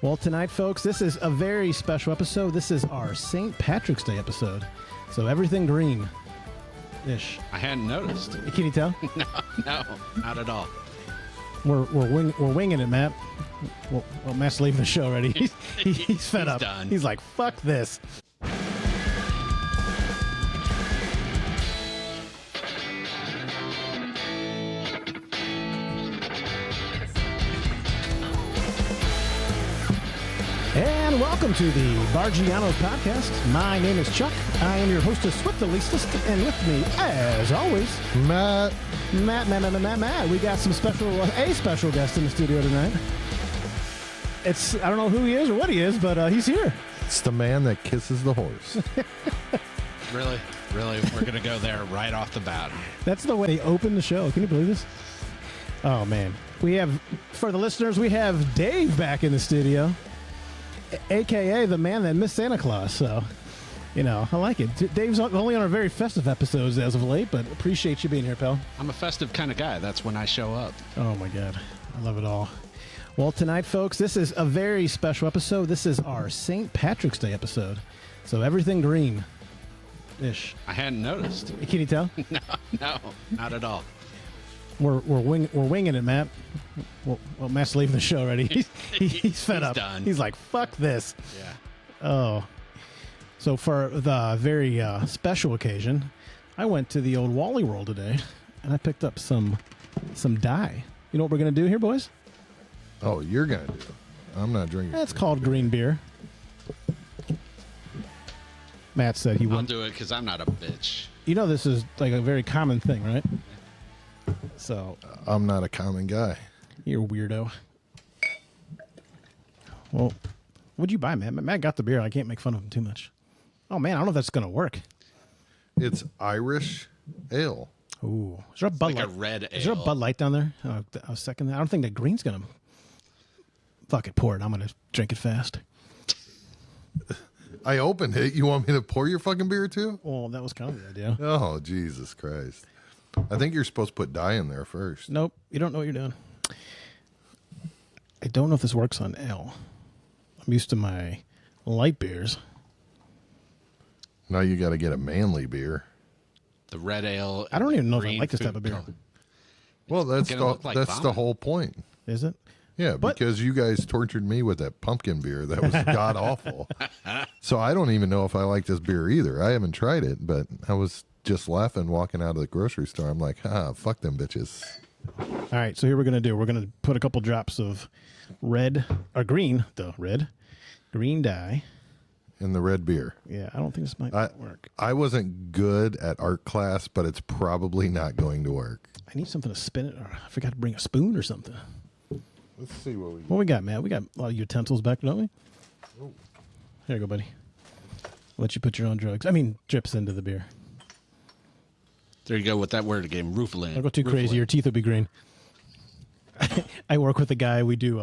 Well, tonight, folks, this is a very special episode. This is our St. Patrick's Day episode. So everything green-ish. I hadn't noticed. Can you tell? No, not at all. We're winging it, Matt. Well, Matt's leaving the show already. He's fed up. Done. He's like, fuck this. And welcome to the Barggianos Podcast. My name is Chuck. I am your hostess with the leastest, and with me, as always, Matt. We got a special guest in the studio tonight. I don't know who he is or what he is, but he's here. It's the man that kisses the horse. Really, we're going to go there right off the bat. That's the way they open the show. Can you believe this? Oh, man. For the listeners, we have Dave back in the studio. AKA the man that missed Santa Claus. So, I like it. Dave's only on our very festive episodes as of late, but appreciate you being here, pal. I'm a festive kind of guy. That's when I show up. Oh, my God. I love it all. Well, tonight, folks, this is a very special episode. This is our St. Patrick's Day episode. So everything green-ish. I hadn't noticed. Can you tell? No, not at all. We're winging it, Matt. Well, Matt's leaving the show already. He's fed up. Done. He's like, fuck this. Yeah. Oh. So for the very special occasion, I went to the old Wally World today, and I picked up some dye. You know what we're going to do here, boys? Oh, you're going to do it. I'm not drinking. It's called green beer. Matt said he I'll wouldn't. do it because I'm not a bitch. You know this is like a very common thing, right? So I'm not a common guy. you're a weirdo. Well, what'd you buy, Matt? Matt got the beer. I can't make fun of him too much. Oh, man, I don't know if that's going to work. It's Irish ale. Ooh. Is there a Bud Like Light? a red Is there a ale. Bud Light down there? I was second that. I don't think that green's going to... Fuck it, pour it. I'm going to drink it fast. I opened it. You want me to pour your fucking beer too? Well, that was kind of the idea. Oh, Jesus Christ. I think you're supposed to put dye in there first. Nope. You don't know what you're doing. I don't know if this works on ale. I'm used to my light beers. Now you got to get a manly beer. The red ale. I don't even know if I green like this food type of beer. color. Well, that's gonna look like the vomit. whole point. Is it? Yeah, But- because you guys tortured me with that pumpkin beer that was god awful. So I don't even know if I like this beer either. I haven't tried it, but I was just laughing walking out of the grocery store. I'm like, fuck them bitches. All right, so here we're going to do. We're going to put a couple drops of green dye. In the red beer. Yeah, I don't think this might I- work. I wasn't good at art class, but it's probably not going to work. I need something to spin it. Or I forgot to bring a spoon or something. Let's see what we What we got, Matt? We got a lot of utensils back, don't we? Oh. Here you go, buddy. Let you put your own drips into the beer. There you go with that word again. Roofland. Don't go too crazy. Your teeth will be green. I work with a guy. We do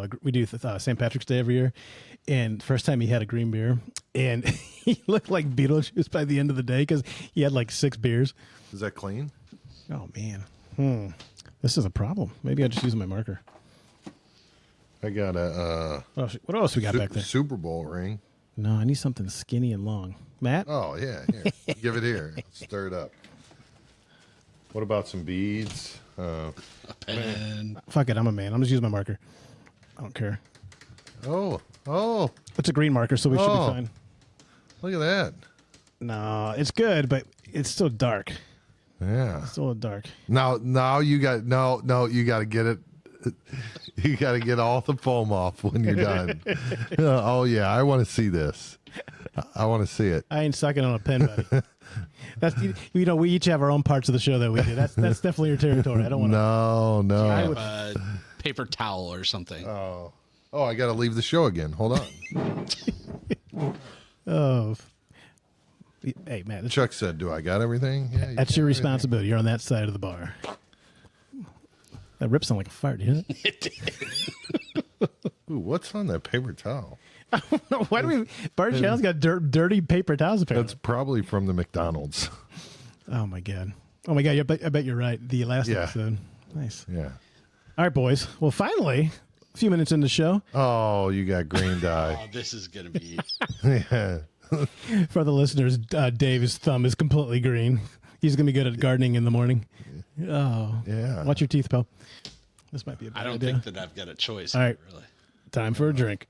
St. Patrick's Day every year, and first time he had a green beer, and he looked like Beetlejuice by the end of the day because he had like 6 beers. Is that clean? Oh man, this is a problem. Maybe I just use my marker. I got a What else we got back there? Super Bowl ring. No, I need something skinny and long. Matt? Oh, yeah. Here. Give it here. Stir it up. What about some beads? A pen. Fuck it, I'm a man. I'm just using my marker. I don't care. Oh, It's a green marker, so we should be fine. look at that. No, it's good, but it's still dark. Yeah. Still dark. Now you got you got to get it. You got to get all the foam off when you're done. Oh yeah, I want to see this. I want to see it. I ain't sucking on a pen, buddy. That's we each have our own parts of the show that we do. That's definitely your territory. I don't want to. No. I have a paper towel or something. Oh, I got to leave the show again. Hold on. Oh, hey man, Chuck said, "Do I got everything?" Yeah. that's your responsibility. You're on that side of the bar. That ripped sound like a fart, didn't it? Ooh, what's on that paper towel? Why do we? Barggiano's got dirty paper towels. Apparently, That's probably from the McDonald's. oh my god. I bet you're right. The last Yeah. episode, nice. Yeah. All right, boys. Well, finally, A few minutes in the show. Oh, you got green dye. Oh, this is going to be. Yeah. For the listeners, Dave's thumb is completely green. He's going to be good at gardening in the morning. Oh. Yeah. Watch your teeth, pal. This might be a bad I don't idea. think that I've got a choice. All right. Really. Time for a drink.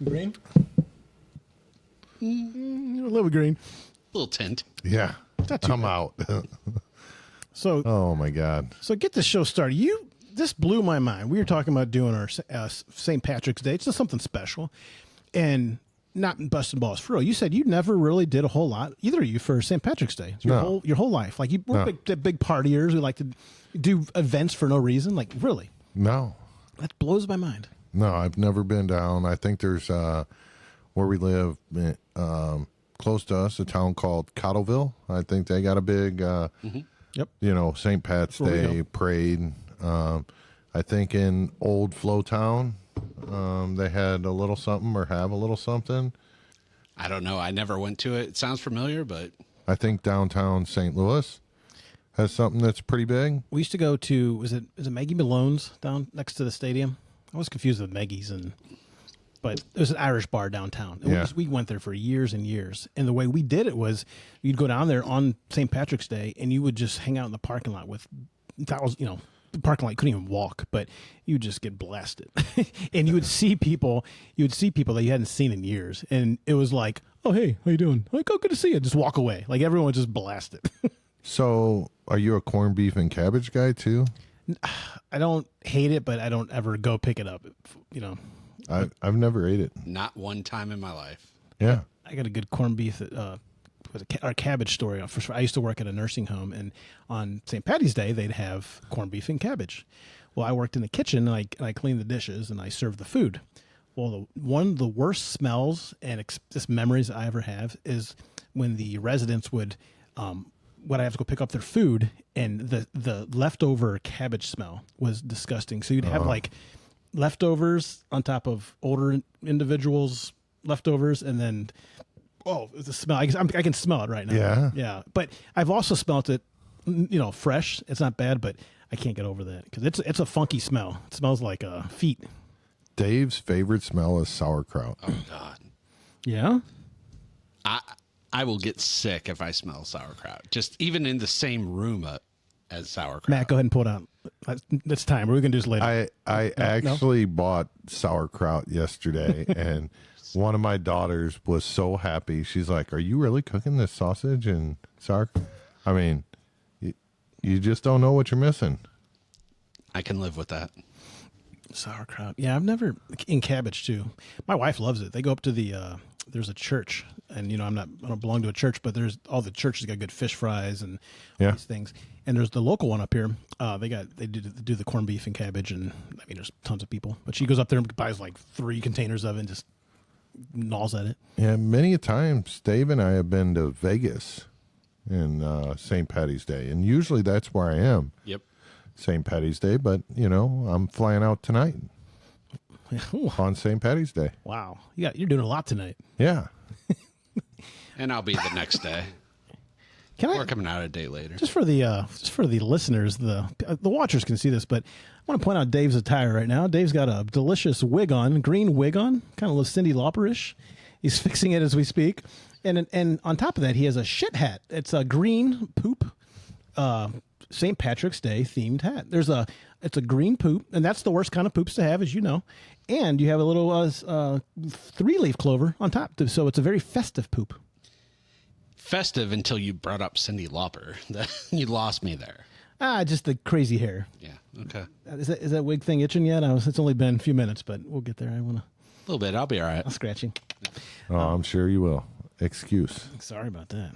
Green? A little green. A little tint. Yeah. Not too I'm out. So, Oh my God. so get this show started. This blew my mind. We were talking about doing our St. Patrick's Day. It's just something special, and not busting balls for real. You said you never really did a whole lot, either of you, for St. Patrick's Day. No. Your whole life, like you were big partiers who like to do events for no reason. Like really, No. that blows my mind. No, I've never been down. I think there's where we live close to us, a town called Cottleville. I think they got a big Yep. St. Pat's Where we Day go. parade. I think in Old Flowtown, they had a little something or have a little something. I don't know. I never went to it. It sounds familiar, but I think downtown St. Louis has something that's pretty big. We used to go to is it Maggie Malone's down next to the stadium? I was confused with Maggie's, but it was an Irish bar downtown. And Yeah. we went there for years and years. And the way we did it was you'd go down there on St. Patrick's Day and you would just hang out in the parking lot with thousands, the parking lot, you couldn't even walk, but you would just get blasted. And you would see people that you hadn't seen in years. And it was like, oh, hey, how you doing? Like, oh, good to see you. Just walk away. Like everyone would just blast it. So, are you a corned beef and cabbage guy too? I don't hate it, but I don't ever go pick it up. I've never ate it. not one time in my life. Yeah. I got a good corned beef our cabbage story. I used to work at a nursing home, and on St. Patty's Day, they'd have corned beef and cabbage. Well, I worked in the kitchen, and I cleaned the dishes, and I served the food. Well, one of the worst smells and just memories I ever have is when the residents would I have to go pick up their food, and the leftover cabbage smell was disgusting. So you'd have like leftovers on top of older individuals' leftovers, and then the smell. I can smell it right now. Yeah. Yeah. But I've also smelt it, fresh. It's not bad, but I can't get over that because it's a funky smell. It smells like feet. Dave's favorite smell is sauerkraut. Oh God. Yeah. I will get sick if I smell sauerkraut. Just even in the same room as sauerkraut. Matt, go ahead and pull it out. That's time. We're going to do this later. I actually bought sauerkraut yesterday, and one of my daughters was so happy. She's like, "Are you really cooking this sausage and sauerkraut?" I mean, you just don't know what you're missing. I can live with that. Sauerkraut. Yeah, I've never in cabbage too. My wife loves it. They go up to the there's a church, and I don't belong to a church, but there's all the churches got good fish fries and all these things. And there's the local one up here. They do the corned beef and cabbage, and there's tons of people. But she goes up there and buys like 3 containers of it and just gnaws at it. Yeah, many a times Dave and I have been to Vegas in St. Patty's Day, and usually that's where I am. Yep. St. Patty's Day, but I'm flying out tonight on St. Patty's Day. Wow, you're doing a lot tonight. Yeah. And I'll be the next day. We're coming out a day later. Just for the listeners, the watchers can see this, but I want to point out Dave's attire right now. Dave's got a delicious green wig on, kind of Cindy Lauper-ish. He's fixing it as we speak, and on top of that, he has a shit hat. It's a green poop, St. Patrick's Day themed hat. It's a green poop, and that's the worst kind of poops to have, as you know. And you have a little 3-leaf clover on top, so it's a very festive poop. Festive until you brought up Cindy Lauper. You lost me there. Just the crazy hair. Yeah. Okay. Is that wig thing itching yet? It's only been a few minutes, but we'll get there. A little bit. I'll be all right. I'll scratch you. Oh, I'm sure you will. Excuse. Sorry about that.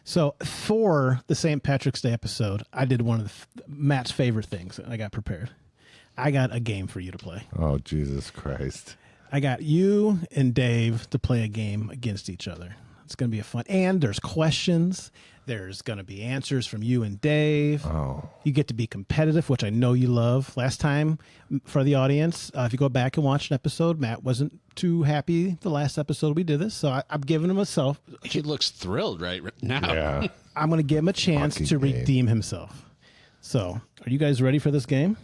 So for the St. Patrick's Day episode, I did one of Matt's favorite things. I got prepared. I got a game for you to play. Oh, Jesus Christ. I got you and Dave to play a game against each other. It's going to be a fun. And there's questions. There's going to be answers from you and Dave. Oh. You get to be competitive, which I know you love. Last time, for the audience, if you go back and watch an episode, Matt wasn't too happy the last episode we did this, so I'm giving him He looks thrilled right now. Yeah. I'm going to give him a chance Fucking to game. redeem himself. So, are you guys ready for this game?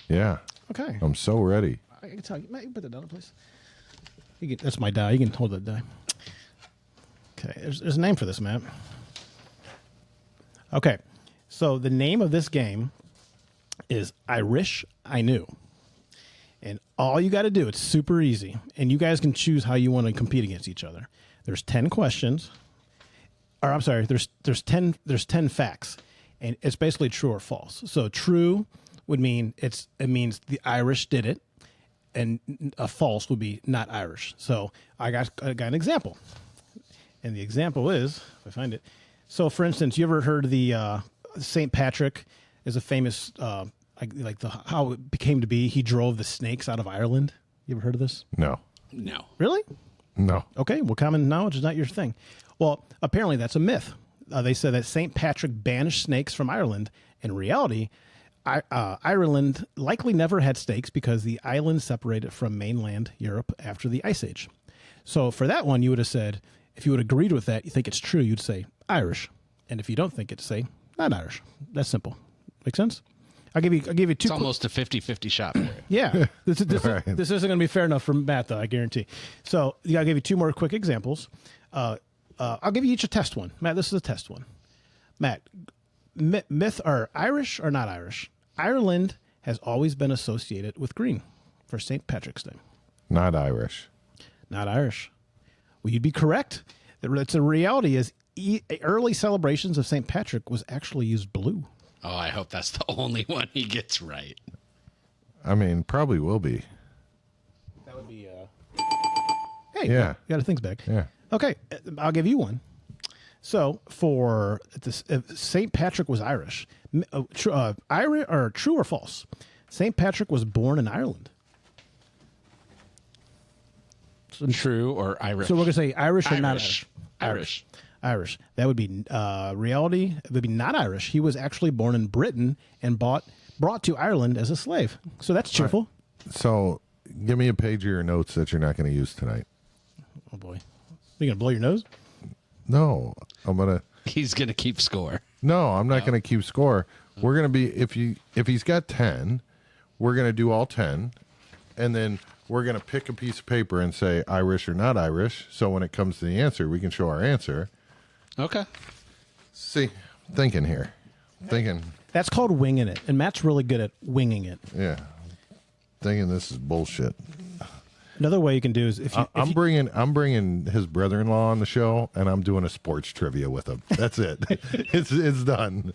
Yeah. Okay. I'm so ready. I can tell you. Matt, you put that down, please. That's my die. You can hold that die. Okay. There's a name for this, Matt. Okay. So the name of this game is I Wish I Knew. And all you got to do, it's super easy. And you guys can choose how you want to compete against each other. There's 10 questions. Or I'm sorry, there's 10 facts. And it's basically true or false. So true would mean it means the Irish did it. And a false would be not Irish. So I got an example. And the example is, if I find it. So for instance, you ever heard the St. Patrick is a famous, how it became to be. He drove the snakes out of Ireland. You ever heard of this? No. No. Really? No. Okay. Well, common knowledge is not your thing. Well, apparently that's a myth. They said that St. Patrick banished snakes from Ireland. In reality, Ireland likely never had snakes because the island separated from mainland Europe after the Ice Age. So for that one, you would have said, if you would have agreed with that, you think it's true, you'd say Irish. And if you don't think it, say not Irish. That's simple. Make sense? I'll give you two. It's almost a 50-50 shot for you. Yeah. This Right. this isn't going to be fair enough for Matt, though, I guarantee. So I'll give you two more quick examples. I'll give you each a test one. Matt, this is a test one. Matt, myth are Irish or not Irish? Ireland has always been associated with green for St. Patrick's Day. Not Irish. Not Irish. Well, you'd be correct. The reality is early celebrations of St. Patrick was actually used blue. Oh, I hope that's the only one he gets right. I mean, probably will be. That would be. Hey, Yeah. you got a things back. Yeah. Okay, I'll give you one. So for this, St. Patrick was Irish. True or false? St. Patrick was born in Ireland. True or Irish? So we're gonna say Irish or not Irish. Irish. Irish. That would be reality. It would be not Irish. He was actually born in Britain and brought to Ireland as a slave. So that's cheerful. So give me a page of your notes that you're not going to use tonight. Oh boy, you gonna blow your nose? No, I'm going to. He's going to keep score. No, I'm not going to keep score. We're going to be if he's got 10, we're going to do all 10, and then we're going to pick a piece of paper and say Irish or not Irish. So when it comes to the answer, we can show our answer. Okay. See, thinking here, thinking. That's called winging it, and Matt's really good at winging it. Yeah, thinking this is bullshit. Another way you can do is if you. I'm bringing his brother-in-law on the show, and I'm doing a sports trivia with him. That's it. it's done.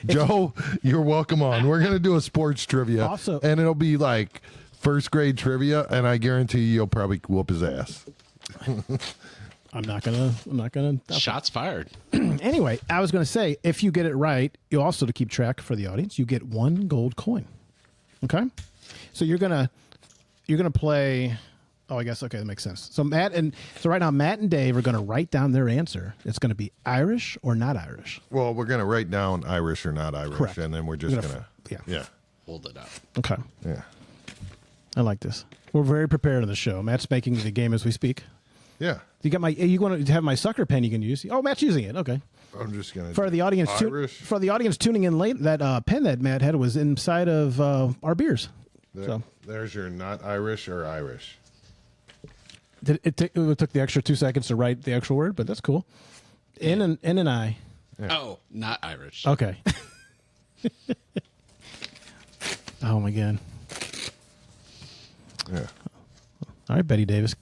Joe, you're welcome on. We're gonna do a sports trivia, Also- and it'll be like first grade trivia, and I guarantee you'll probably whoop his ass. I'm not gonna. Shots fired. Anyway, I was gonna say if you get it right, you also to keep track for the audience, you get 1 gold coin. Okay, so you're gonna play. Oh, I guess okay, that makes sense. So right now Matt and Dave are gonna write down their answer. It's gonna be Irish or not Irish. Well, we're gonna write down Irish or not Irish, Correct. and then we're just gonna yeah. Hold it up. Okay, Yeah. I like this. We're very prepared on the show. Matt's making the game as we speak. Yeah. You want to have my sucker pen you can use? Oh, Matt's using it. Okay. I'm just gonna For the audience, for the audience tuning in late, that pen that Matt had was inside of our beers. So there's your not Irish or Irish. it took the extra 2 seconds to write the actual word, but that's cool. N and I. Yeah. Oh, not Irish. Okay. Oh my god. Yeah. All right, Betty Davis.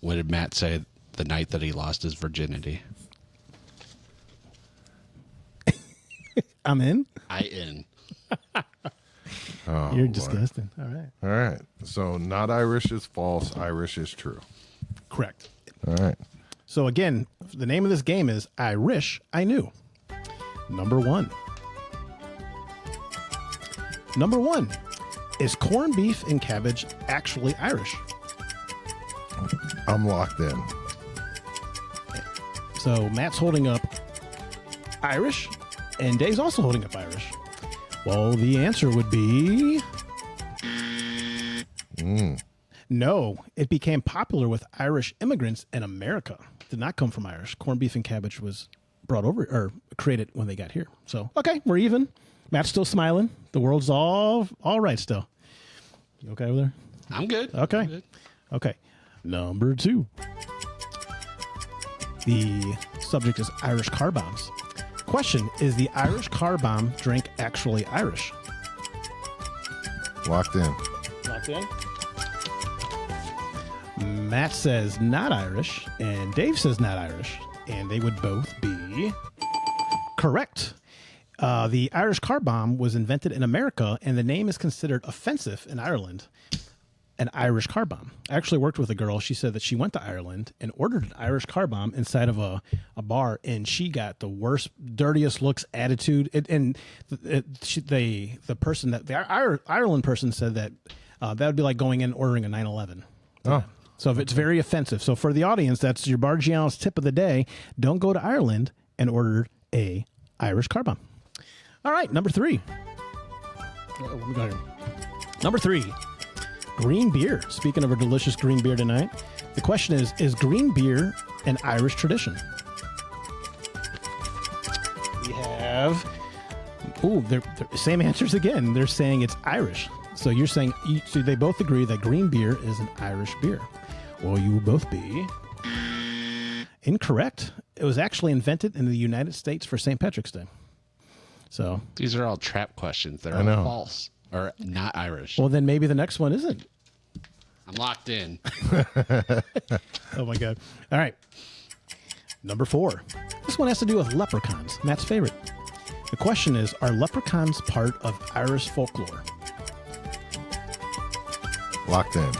What did Matt say the night that he lost his virginity? I'm in. I in. Oh, You're boy. disgusting. All right. All right. So not Irish is false. Irish is true. Correct. All right. So again, the name of this game is I Wish I Knew. Number 1. Number 1. Is corned beef and cabbage actually Irish? I'm locked in. So Matt's holding up Irish, and Dave's also holding up Irish. Well, the answer would be no. It became popular with Irish immigrants in America. It did not come from Irish. Corned beef and cabbage was brought over or created when they got here. So, okay, we're even. Matt's still smiling. The world's all right still. You okay over there? I'm good. Okay. I'm good. Okay. Number 2. The subject is Irish car bombs. Question, is the Irish car bomb drink actually Irish? Locked in. Locked in. Matt says not Irish, and Dave says not Irish, and they would both be correct. The Irish car bomb was invented in America, and the name is considered offensive in Ireland. An Irish car bomb. I actually worked with a girl. She said that she went to Ireland and ordered an Irish car bomb inside of a bar, and she got the worst, dirtiest looks, attitude. The Ireland person said that that would be like going in and ordering a 9/11. Oh. So if it's very offensive. So for the audience, that's your Barggiano's tip of the day. Don't go to Ireland and order a Irish car bomb. All right, number 3. What we got here? Number 3. Green beer. Speaking of a delicious green beer tonight, the question is green beer an Irish tradition? We have, they're same answers again. They're saying it's Irish. So you're saying, so they both agree that green beer is an Irish beer. Well, you will both be incorrect. It was actually invented in the United States for St. Patrick's Day. So These are all trap questions. They're I all know. false or not Irish. well, then maybe the next one isn't. I'm locked in. Oh, my God. All right. Number 4. This one has to do with leprechauns, Matt's favorite. The question is, are leprechauns part of Irish folklore? Locked in.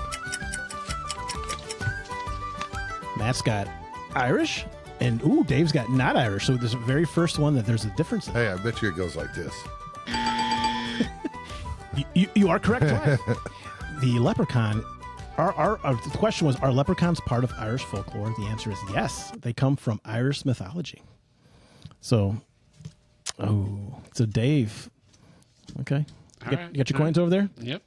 Matt's got Irish, and Dave's got not Irish. So this is the very first one that there's a difference in. Hey, I bet you it goes like this. You are correct twice. The leprechaun, the question was, are leprechauns part of Irish folklore? The answer is yes. They come from Irish mythology. So, so Dave, okay. You got your coins over there? Yep.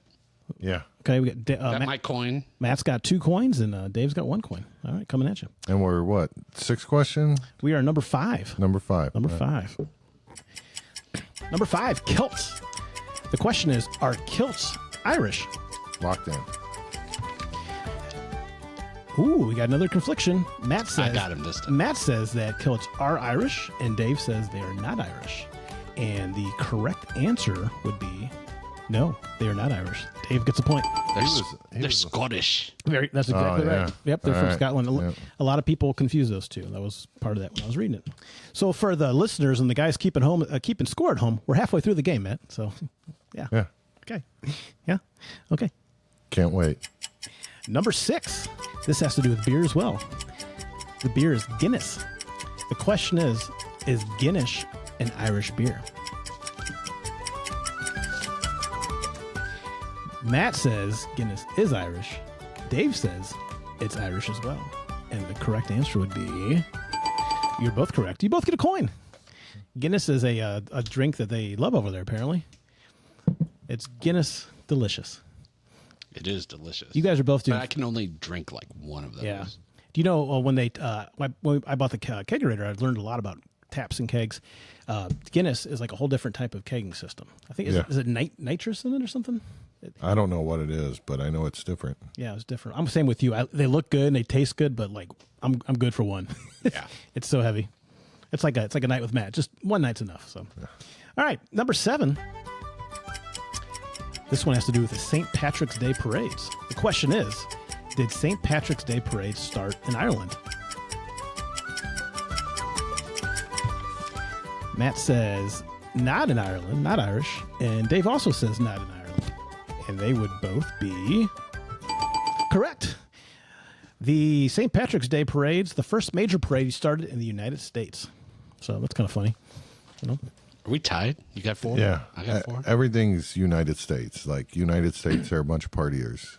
Yeah. Okay, we got, Got my coin. Matt's got 2 coins, and Dave's got 1 coin. All right, coming at you. And we're what? 6 question? We are number 5. Number 5. Number Right. 5. Number 5, kilts. The question is, are kilts Irish? Locked in. We got another confliction. Matt says, I got him this time. Matt says that kilts are Irish, and Dave says they are not Irish. And the correct answer would be no, they are not Irish. Dave gets a point. They're Scottish. That's exactly yeah. right. Yep, they're All from right. Scotland. Yep. A lot of people confuse those two. That was part of that when I was reading it. So for the listeners and the guys keeping score at home, we're halfway through the game, Matt. So, yeah. Yeah. Okay. Yeah. Okay. Can't wait. Number 6. This has to do with beer as well. The beer is Guinness. The question is Guinness an Irish beer? Matt says Guinness is Irish. Dave says it's Irish as well. And the correct answer would be, you're both correct. You both get a coin. Guinness is a drink that they love over there, apparently. It's Guinness Delicious. It is delicious. You guys are both doing. But I can only drink like one of those. Yeah. Do you know when when I bought the kegerator, I learned a lot about taps and kegs. Guinness is like a whole different type of kegging system. I think is it nitrous in it or something? I don't know what it is, but I know it's different. Yeah, it's different. I'm the same with you. They look good and they taste good, but like I'm good for one. Yeah. It's so heavy. It's like a night with Matt. Just one night's enough. So, All right, number 7. This one has to do with the St. Patrick's Day parades. The question is, did St. Patrick's Day parades start in Ireland? Matt says not in Ireland, not Irish, and Dave also says not in Ireland. And they would both be correct. The St. Patrick's Day parades, the first major parade started in the United States. So that's kind of funny. You know? Are we tied? You got 4? Yeah. I got 4. Everything's United States. Like, United States are a bunch of partiers.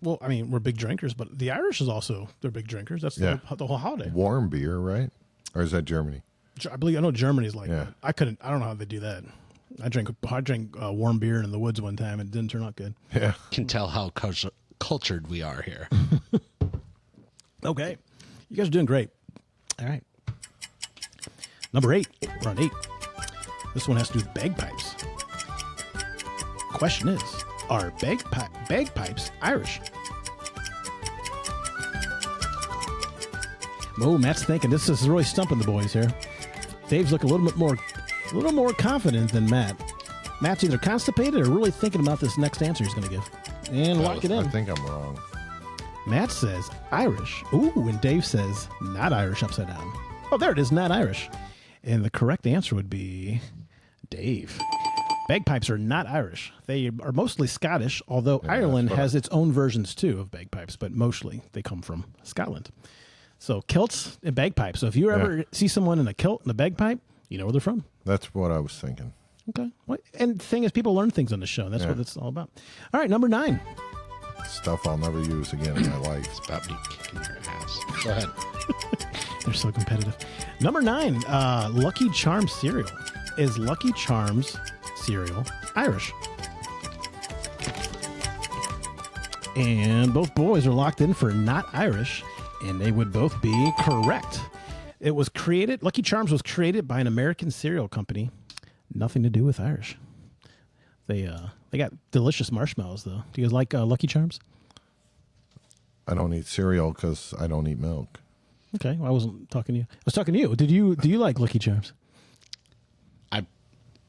Well, I mean, we're big drinkers, but the Irish is also, they're big drinkers. That's the whole holiday. Warm beer, right? Or is that Germany? I know Germany's like Yeah. that. I don't know how they do that. I drank warm beer in the woods one time and it didn't turn out good. Yeah. Can tell how cultured we are here. Okay. You guys are doing great. All right. Number 8. We're on 8. This one has to do with bagpipes. Question is, are bagpipes Irish? Oh, Matt's thinking. This is really stumping the boys here. Dave's looking a little more confident than Matt. Matt's either constipated or really thinking about this next answer he's going to give. And lock it I in. think I'm wrong. Matt says Irish. Ooh, and Dave says not Irish upside down. Oh, there it is, not Irish. And the correct answer would be Dave. Bagpipes are not Irish. They are mostly Scottish, although Ireland has its own versions too of bagpipes, but mostly they come from Scotland. So kilts and bagpipes. So if you ever see someone in a kilt and a bagpipe, you know where they're from. That's what I was thinking. Okay. And the thing is, people learn things on the show. That's what it's all about. All right, number 9. Stuff I'll never use again in my life. It's about me kicking your ass. Go ahead. They're so competitive. Number 9, Lucky Charms cereal. Is Lucky Charms cereal Irish? And both boys are locked in for not Irish, and they would both be correct. Lucky Charms was created by an American cereal company. Nothing to do with Irish. They got delicious marshmallows, though. Do you guys like Lucky Charms? I don't eat cereal because I don't eat milk. Okay, well, I wasn't talking to you. I was talking to you. Do you like Lucky Charms?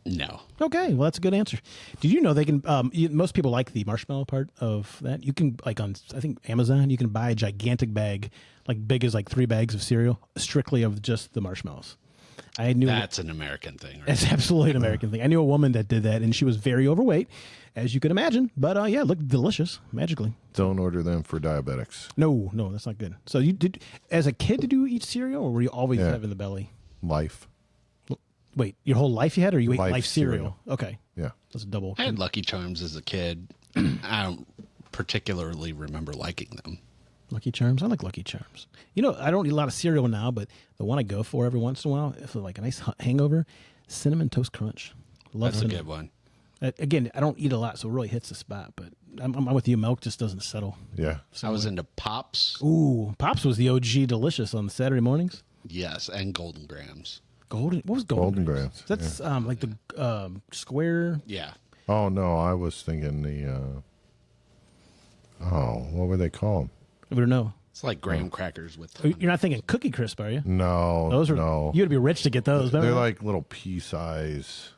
No. Okay, well, that's a good answer. Did you know they can? Most people like the marshmallow part of that. You can, like on, I think Amazon, you can buy a gigantic bag, like big as like 3 bags of cereal, strictly of just the marshmallows. I knew that's an American thing. Right? It's absolutely an American thing. I knew a woman that did that, and she was very overweight, as you can imagine. But yeah, it looked delicious, magically. Don't order them for diabetics. No, that's not good. So you did, as a kid, did you eat cereal, or were you always having the belly? Life. Wait, your whole life you had, or you ate life cereal? cereal. Okay. Yeah. That's a double. I had Lucky Charms as a kid. I don't particularly remember liking them. Lucky Charms? I like Lucky Charms. You know, I don't eat a lot of cereal now, but the one I go for every once in a while, if like a nice hangover, Cinnamon Toast Crunch. That's a good one. Again, I don't eat a lot, so it really hits the spot, but I'm with you. Milk just doesn't settle. Yeah. I was into Pops. Ooh, Pops was the OG delicious on Saturday mornings. Yes, and Golden Grams. What was Golden Grams? That's like the square. Yeah. Oh, no, I was thinking the, what were they called? I don't know. It's like graham crackers with. You're not thinking Cookie Crisp, are you? No, Those are no. You'd be rich to get those. They're like little pea-size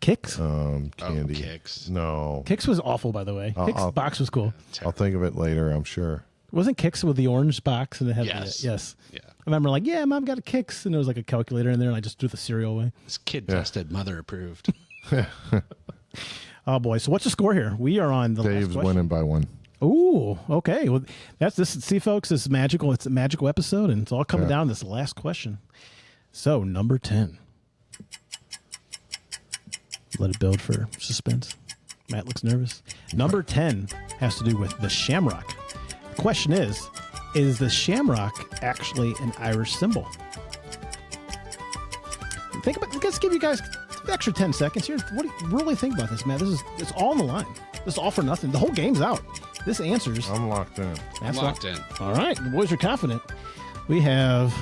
Kicks. candy. Kicks. No. Kicks was awful, by the way. Kicks box was cool. I'll think of it later, I'm sure. Wasn't Kicks with the orange box and it had Yes. yes. Yeah. I remember like, yeah, Mom got a Kicks, and there was like a calculator in there, and I just threw the cereal away. This kid tested, mother approved. Oh boy! So what's the score here? We are on the Dave's last question. winning by 1. Ooh, okay. Well, that's this. See, folks, this is magical. It's a magical episode, and it's all coming down to this last question. So, number 10. Let it build for suspense. Matt looks nervous. Number 10 has to do with the shamrock. The question is the shamrock actually an Irish symbol? Think about. Let's give you guys an extra 10 seconds here. What do you really think about this, Matt? It's all on the line. This is all for nothing. The whole game's out. This answers. I'm locked in. I'm locked in. All right. The boys are confident. We have.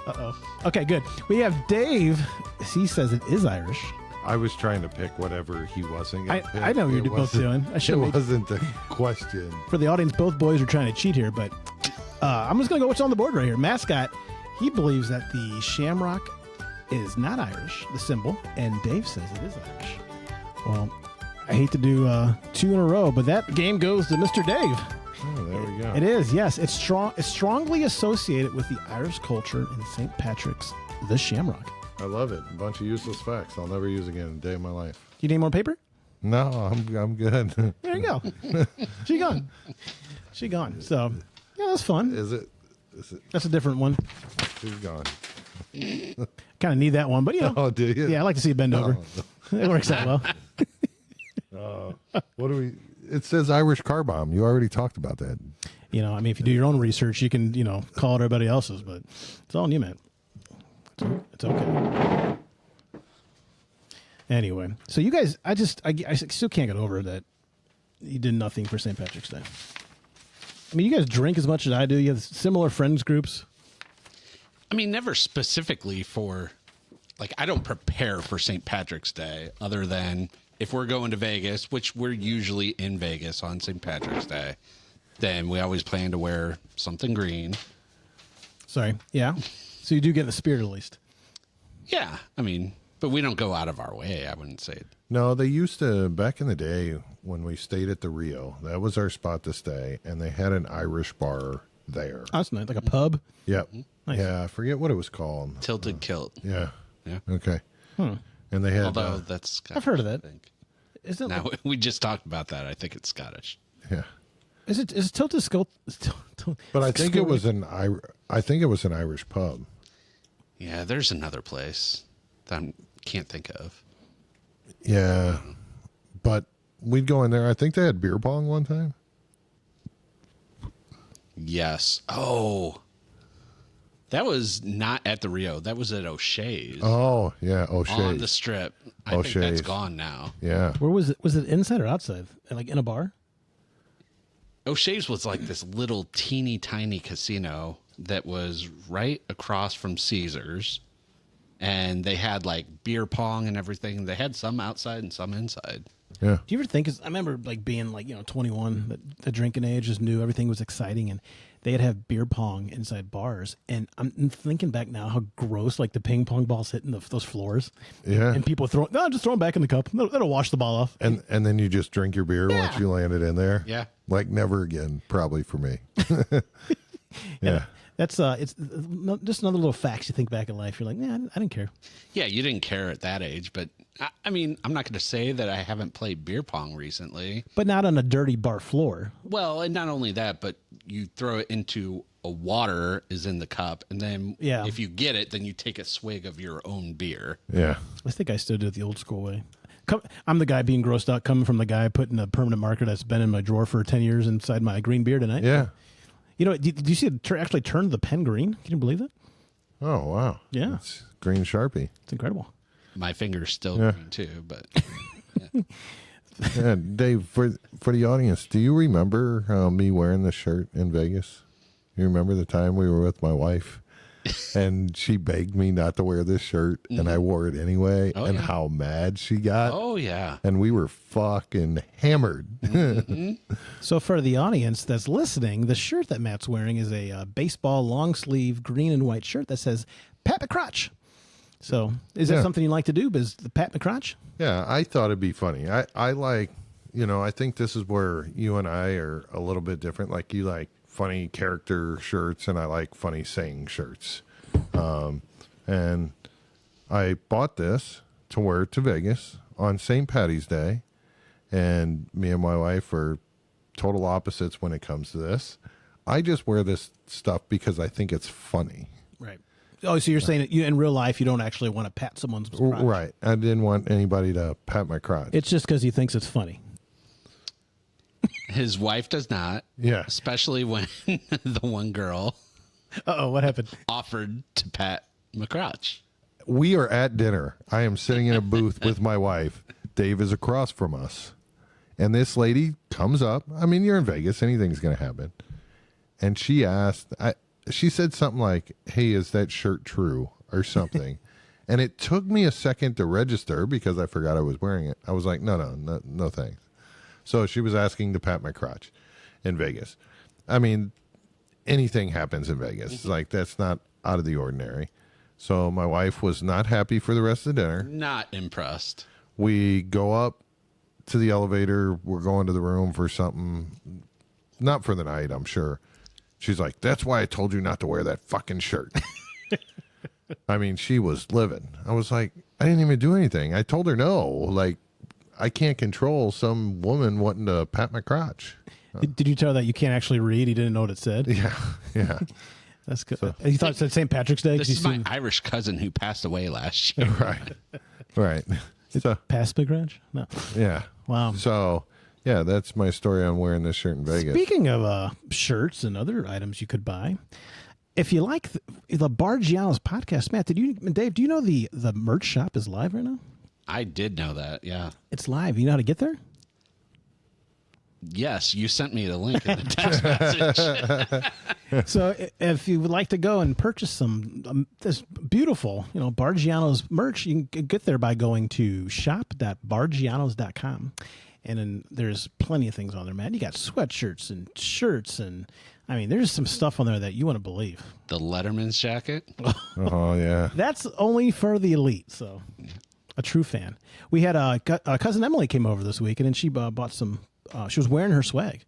Uh-oh. Okay, good. We have Dave. He says it is Irish. I was trying to pick whatever he wasn't going to pick. I know what you're both doing. It wasn't the question. For the audience, both boys are trying to cheat here, but I'm just going to go what's on the board right here. Mascot, he believes that the shamrock is not Irish, the symbol, and Dave says it is Irish. Well, I hate to do 2 in a row, but that game goes to Mr. Dave. Oh, there we go. It is, yes. It's strongly associated with the Irish culture and St. Patrick's, the shamrock. I love it. A bunch of useless facts I'll never use again in a day of my life. You need more paper? No, I'm good. There you go. She gone. She gone. So, yeah, that's fun. Is it? That's a different one. She's gone. Kind of need that one, but you know. Oh, do you? Yeah, I like to see you bend over. It works out well. What do we? It says Irish car bomb. You already talked about that. You know, I mean, if you do your own research, you can, call it everybody else's, but it's all on you, man. It's okay. Anyway, so you guys, I still can't get over that you did nothing for St. Patrick's Day. I mean, you guys drink as much as I do. You have similar friends groups. I mean, never specifically for, I don't prepare for St. Patrick's Day other than if we're going to Vegas, which we're usually in Vegas on St. Patrick's Day, then we always plan to wear something green. Sorry. Yeah. So you do get in the spirit at least. Yeah. I mean, but we don't go out of our way. I wouldn't say it. No, they used to, back in the day when we stayed at the Rio, that was our spot to stay, and they had an Irish bar there. Oh, that's nice. Like a pub? Yep. Nice. Yeah, I forget what it was called. Tilted Kilt. Yeah. Yeah. Okay. And they had... Although that's Scottish, I've heard of that. I think. Is it? Now, we just talked about that. I think it's Scottish. Yeah. Is it Tilted Skull? But I think it was an Irish pub. Yeah, there's another place that I can't think of. Yeah. But we'd go in there. I think they had beer pong one time. Yes. Oh. That was not at the Rio. That was at O'Shea's. Oh, yeah, O'Shea's. On the Strip. I think that's O'Shea's. gone now. Yeah. Where was it? Was it inside or outside? Like in a bar? O'Shea's was like this little teeny tiny casino that was right across from Caesars. And they had like beer pong and everything. They had some outside and some inside. Yeah. Do you ever think? I remember like being 21, the drinking age, just knew everything was exciting, and they'd have beer pong inside bars. And I'm thinking back now how gross like the ping pong balls hitting those floors. Yeah. And people just throw them back in the cup. That'll wash the ball off. And then you just drink your beer once you land it in there. Yeah. Like never again, probably for me. Yeah. That's it's just another little facts you think back in life. You're like, yeah, I didn't care. Yeah, you didn't care at that age, but I mean, I'm not going to say that I haven't played beer pong recently. But not on a dirty bar floor. Well, and not only that, but you throw it into a water is in the cup, and then if you get it, then you take a swig of your own beer. Yeah. I think I still do it the old school way. I'm the guy being grossed out coming from the guy putting a permanent marker that's been in my drawer for 10 years inside my green beer tonight. Yeah. You know, did you see it actually turn the pen green? Can you believe that? Oh, wow. Yeah. It's green Sharpie. It's incredible. My finger's still green too, but Yeah, Dave, for the audience, do you remember me wearing this shirt in Vegas? You remember the time we were with my wife and she begged me not to wear this shirt and I wore it anyway and how mad she got? Oh, yeah. And we were fucking hammered. So for the audience that's listening, the shirt that Matt's wearing is a baseball long sleeve green and white shirt that says Pat McCrotch. So is that something you like to do? Is the Pat McCrotch? Yeah, I thought it'd be funny. I like, I think this is where you and I are a little bit different. Like you like funny character shirts and I like funny saying shirts. And I bought this to wear to Vegas on St. Patty's Day. And me and my wife are total opposites when it comes to this. I just wear this stuff because I think it's funny. Right. Oh, so you're saying that in real life you don't actually want to pat someone's crotch. Right. I didn't want anybody to pat my crotch. It's just because he thinks it's funny. His wife does not. Yeah. Especially when the one girl Uh-oh, what happened? offered to pat McCrotch. We are at dinner. I am sitting in a booth with my wife. Dave is across from us. And this lady comes up. I mean, you're in Vegas. Anything's going to happen. And she asked, she said something like, hey, is that shirt true? Or something. And it took me a second to register because I forgot I was wearing it. I was like, no thanks. So she was asking to pat my crotch in Vegas. I mean, anything happens in Vegas. Like, that's not out of the ordinary. So my wife was not happy for the rest of the dinner. Not impressed. We go up to the elevator. We're going to the room for something. Not for the night, I'm sure. She's like, that's why I told you not to wear that fucking shirt. I mean, she was livid. I was like, I didn't even do anything. I told her no. Like, I can't control some woman wanting to pat my crotch. Did you tell her that you can't actually read? He didn't know what it said? Yeah. That's good. You thought it said St. Patrick's Day? This is my Irish cousin who passed away last year. Right. So, Past McCrotch? No. yeah. Wow. So, Yeah, that's my story on wearing this shirt in Vegas. Speaking of shirts and other items you could buy, if you like the Barggianos Podcast, Matt, Dave, do you know the merch shop is live right now? I did know that, yeah. It's live. You know how to get there? Yes, you sent me the link in the text message. So if you would like to go and purchase some this beautiful, Barggianos merch, you can get there by going to shop.barggianos.com. And then there's plenty of things on there, man. You got sweatshirts and shirts, and I mean, there's some stuff on there that you want to believe. The Letterman's jacket. Oh, yeah. That's only for the elite, so a true fan. We had cousin Emily came over this week, and then she bought some. She was wearing her swag.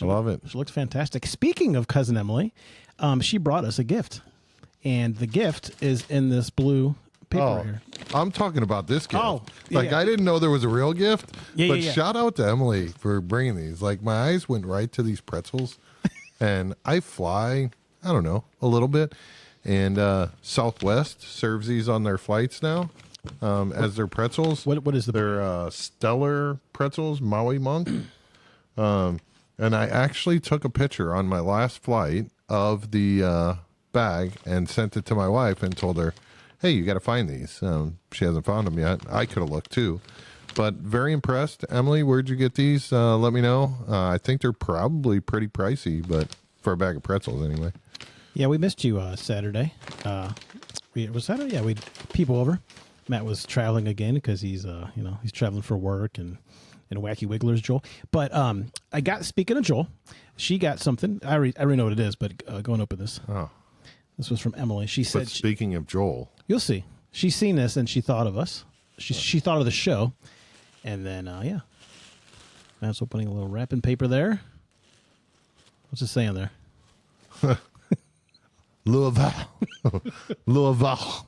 I love it. She looks fantastic. Speaking of cousin Emily, she brought us a gift, and the gift is in this blue paper right here. I'm talking about this gift. Oh, yeah, I didn't know there was a real gift, but yeah. shout out to Emily for bringing these. Like, my eyes went right to these pretzels, and I fly, I don't know, a little bit, and Southwest serves these on their flights now as their pretzels. What is the? They're Stellar pretzels, Maui Monk. And I actually took a picture on my last flight of the bag and sent it to my wife and told her, hey, you got to find these. She hasn't found them yet. I could have looked too. But very impressed. Emily, where'd you get these? Let me know. I think they're probably pretty pricey, but for a bag of pretzels anyway. Yeah, we missed you Saturday. Was Saturday? Yeah, we had people over. Matt was traveling again because he's traveling for work and Wacky Wigglers, Joel. But speaking of Joel, she got something. I already know what it is, but go and open this. Oh. This was from Emily. She said, but speaking of Joel. You'll see. She's seen this and she thought of us. She thought of the show. And then, Matt's opening a little wrapping paper there. What's it saying there? Louisville. Louisville.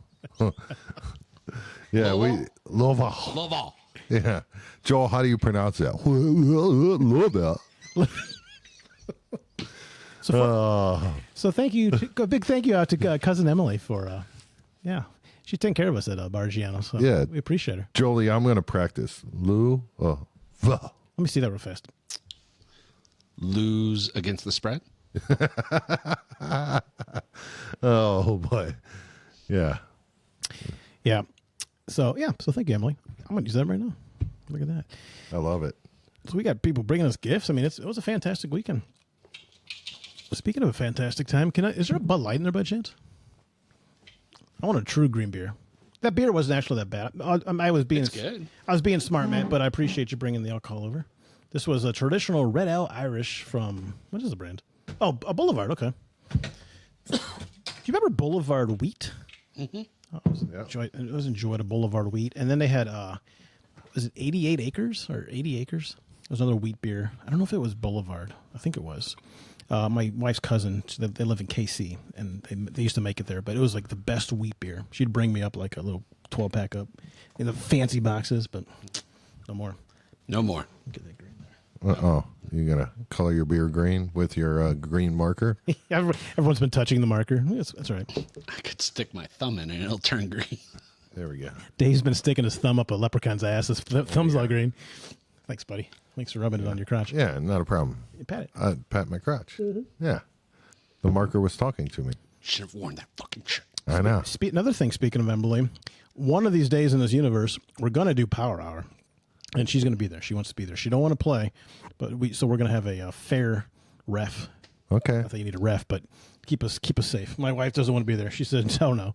Yeah, Louisville. Yeah. Joel, how do you pronounce that? Louisville. So thank you. A big thank you out to cousin Emily for, she's taking care of us at Barggiano. So yeah, we appreciate her. Jolie, I'm going to practice. Let me see that real fast. Lose against the spread. Oh boy. Yeah. Yeah. So thank you, Emily. I'm going to use that right now. Look at that. I love it. So we got people bringing us gifts. I mean, it was a fantastic weekend. Speaking of a fantastic time, is there a Bud Light in there by chance? I want a true green beer. That beer wasn't actually that bad. It's good. I was being smart, man, but I appreciate you bringing the alcohol over. This was a traditional Red Ale Irish from, what is the brand? Oh, a Boulevard, okay. Do you remember Boulevard Wheat? Mm-hmm. It was enjoyed a Boulevard Wheat. And then they had, was it 88 Acres or 80 Acres? It was another wheat beer. I don't know if it was Boulevard. I think it was. My wife's cousin, they live in KC, and they used to make it there, but it was like the best wheat beer. She'd bring me up like a little 12-pack up in the fancy boxes, but no more. No more. Get that green there. Uh-oh. You got to color your beer green with your green marker? Everyone's been touching the marker. That's right. I could stick my thumb in it and it'll turn green. There we go. Dave's been sticking his thumb up a leprechaun's ass. His thumb's all green. Thanks, buddy. Thanks for rubbing it on your crotch. Yeah, not a problem. You pat it. I pat my crotch. Mm-hmm. Yeah. The marker was talking to me. Should have worn that fucking shirt. I know. Another thing, speaking of Emily, one of these days in this universe, we're going to do Power Hour. And she's going to be there. She wants to be there. She don't want to play, but we're going to have a fair ref. Okay. I think you need a ref, but keep us safe. My wife doesn't want to be there. She said, "Oh no."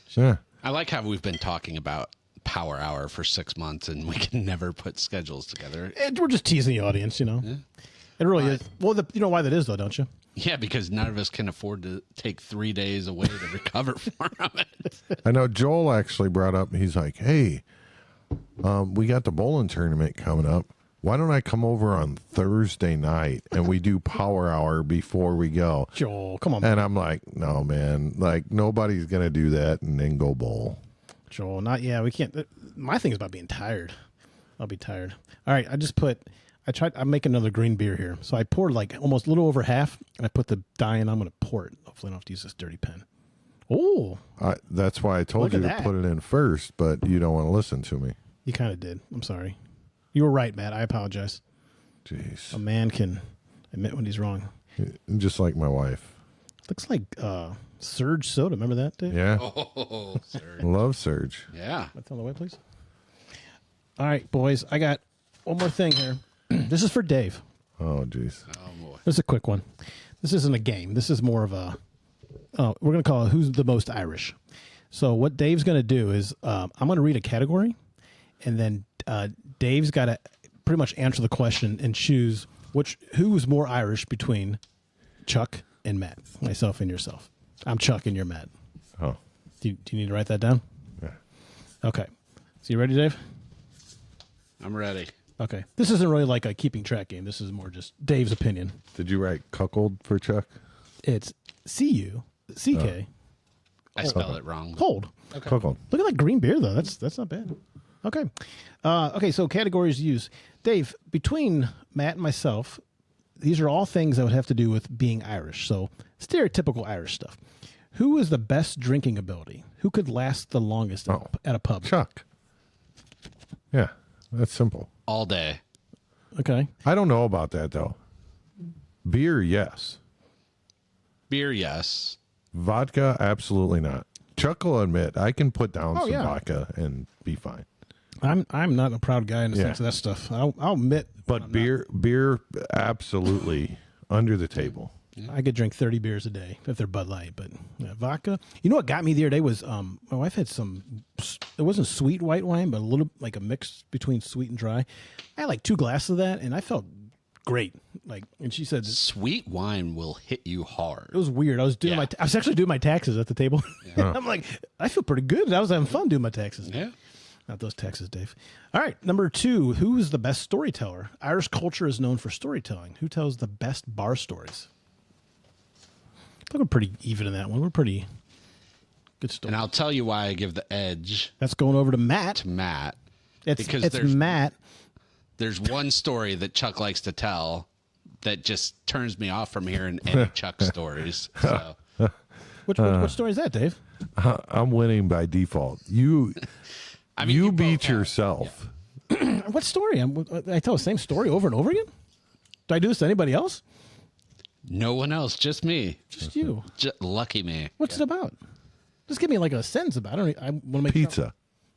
Yeah. I like how we've been talking about Power Hour for 6 months and we can never put schedules together. And we're just teasing the audience, Yeah. It really is. Well, you know why that is, though, don't you? Yeah, because none of us can afford to take 3 days away to recover from it. I know Joel actually brought up, he's like, hey, we got the bowling tournament coming up. Why don't I come over on Thursday night and we do Power Hour before we go? Joel, come on. And I'm like, no, man. Like, nobody's going to do that and then go bowl. Joel, we can't. My thing is about being tired. I'll be tired. All right, I'm making another green beer here. So I poured like almost a little over half, and I put the dye in. I'm going to pour it. Hopefully I don't have to use this dirty pen. Oh. That's why I told you to put it in first, but you don't want to listen to me. You kind of did. I'm sorry. You were right, Matt. I apologize. Jeez. A man can admit when he's wrong. Just like my wife. Looks like Surge soda. Remember that, Dave? Yeah. Oh, sir. Love Surge. Yeah. That's on the way, please. All right, boys. I got one more thing here. This is for Dave. Oh, jeez. Oh, boy. This is a quick one. This isn't a game. This is more of a, we're going to call it Who's the Most Irish. So what Dave's going to do is I'm going to read a category, and then Dave's got to pretty much answer the question and choose who's more Irish between Chuck and Matt, myself and yourself. I'm Chuck and you're Matt. Oh. Do you need to write that down? Yeah. Okay. So you ready, Dave? I'm ready. Okay. This isn't really like a keeping track game. This is more just Dave's opinion. Did you write cuckold for Chuck? It's C-U-C-K. I spelled it wrong. Hold. Cuckold. Look at that green beer, though. That's not bad. Okay. Okay, so categories used. Dave, between Matt and myself, these are all things that would have to do with being Irish. So stereotypical Irish stuff. Who is the best drinking ability? Who could last the longest at a pub? Chuck. Yeah, that's simple. All day. Okay. I don't know about that, though. Beer, yes. Beer, yes. Vodka, absolutely not. Chuck will admit I can put down some yeah. vodka and be fine. I'm not a proud guy in the Yeah. sense of that stuff. I'll admit. But beer, absolutely under the table. I could drink 30 beers a day if they're Bud Light, but vodka. You know what got me the other day was my wife had some. It wasn't sweet white wine, but a little like a mix between sweet and dry. I had like 2 glasses of that, and I felt great. Like, and she said Sweet wine will hit you hard. it was weird. I was doing Yeah. I was actually doing my taxes at the table. I'm like, I feel pretty good. I was having fun doing my taxes. Yeah. Not those taxes, Dave. All right, number 2. Who is the best storyteller? Irish culture is known for storytelling. Who tells the best bar stories? I think we're pretty even in that one. We're pretty good story. And I'll tell you why I give the edge That's going over to Matt. to Matt. It's because Matt. There's one story that Chuck likes to tell that just turns me off from hearing any Chuck stories. So Which story is that, Dave? I'm winning by default. You both beat have- yourself. What story? I tell the same story over and over again? Do I do this to anybody else? No one else, just me. Just you. Lucky me. What's it about? Just give me like a sentence about it. I want to make Pizza.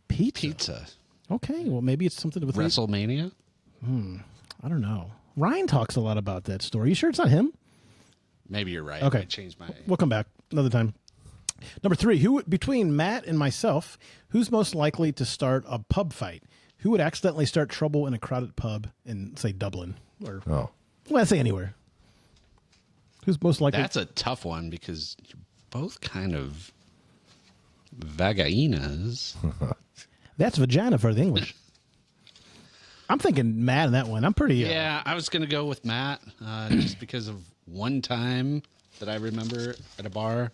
Pizza. Pizza. Okay, well maybe it's something with WrestleMania? I don't know. Ryan talks a lot about that story. You sure it's not him? Maybe you're right. Okay. I changed my. We'll come back another time. Number 3, who between Matt and myself, who's most likely to start a pub fight? Who would accidentally start trouble in a crowded pub in, say, Dublin? Or, Oh. well, say anywhere. Who's most likely? That's a tough one because you're both kind of vagainas. That's vagina for the English. I'm thinking Matt in that one. I'm pretty... Yeah, I was going to go with Matt just because of one time that I remember at a bar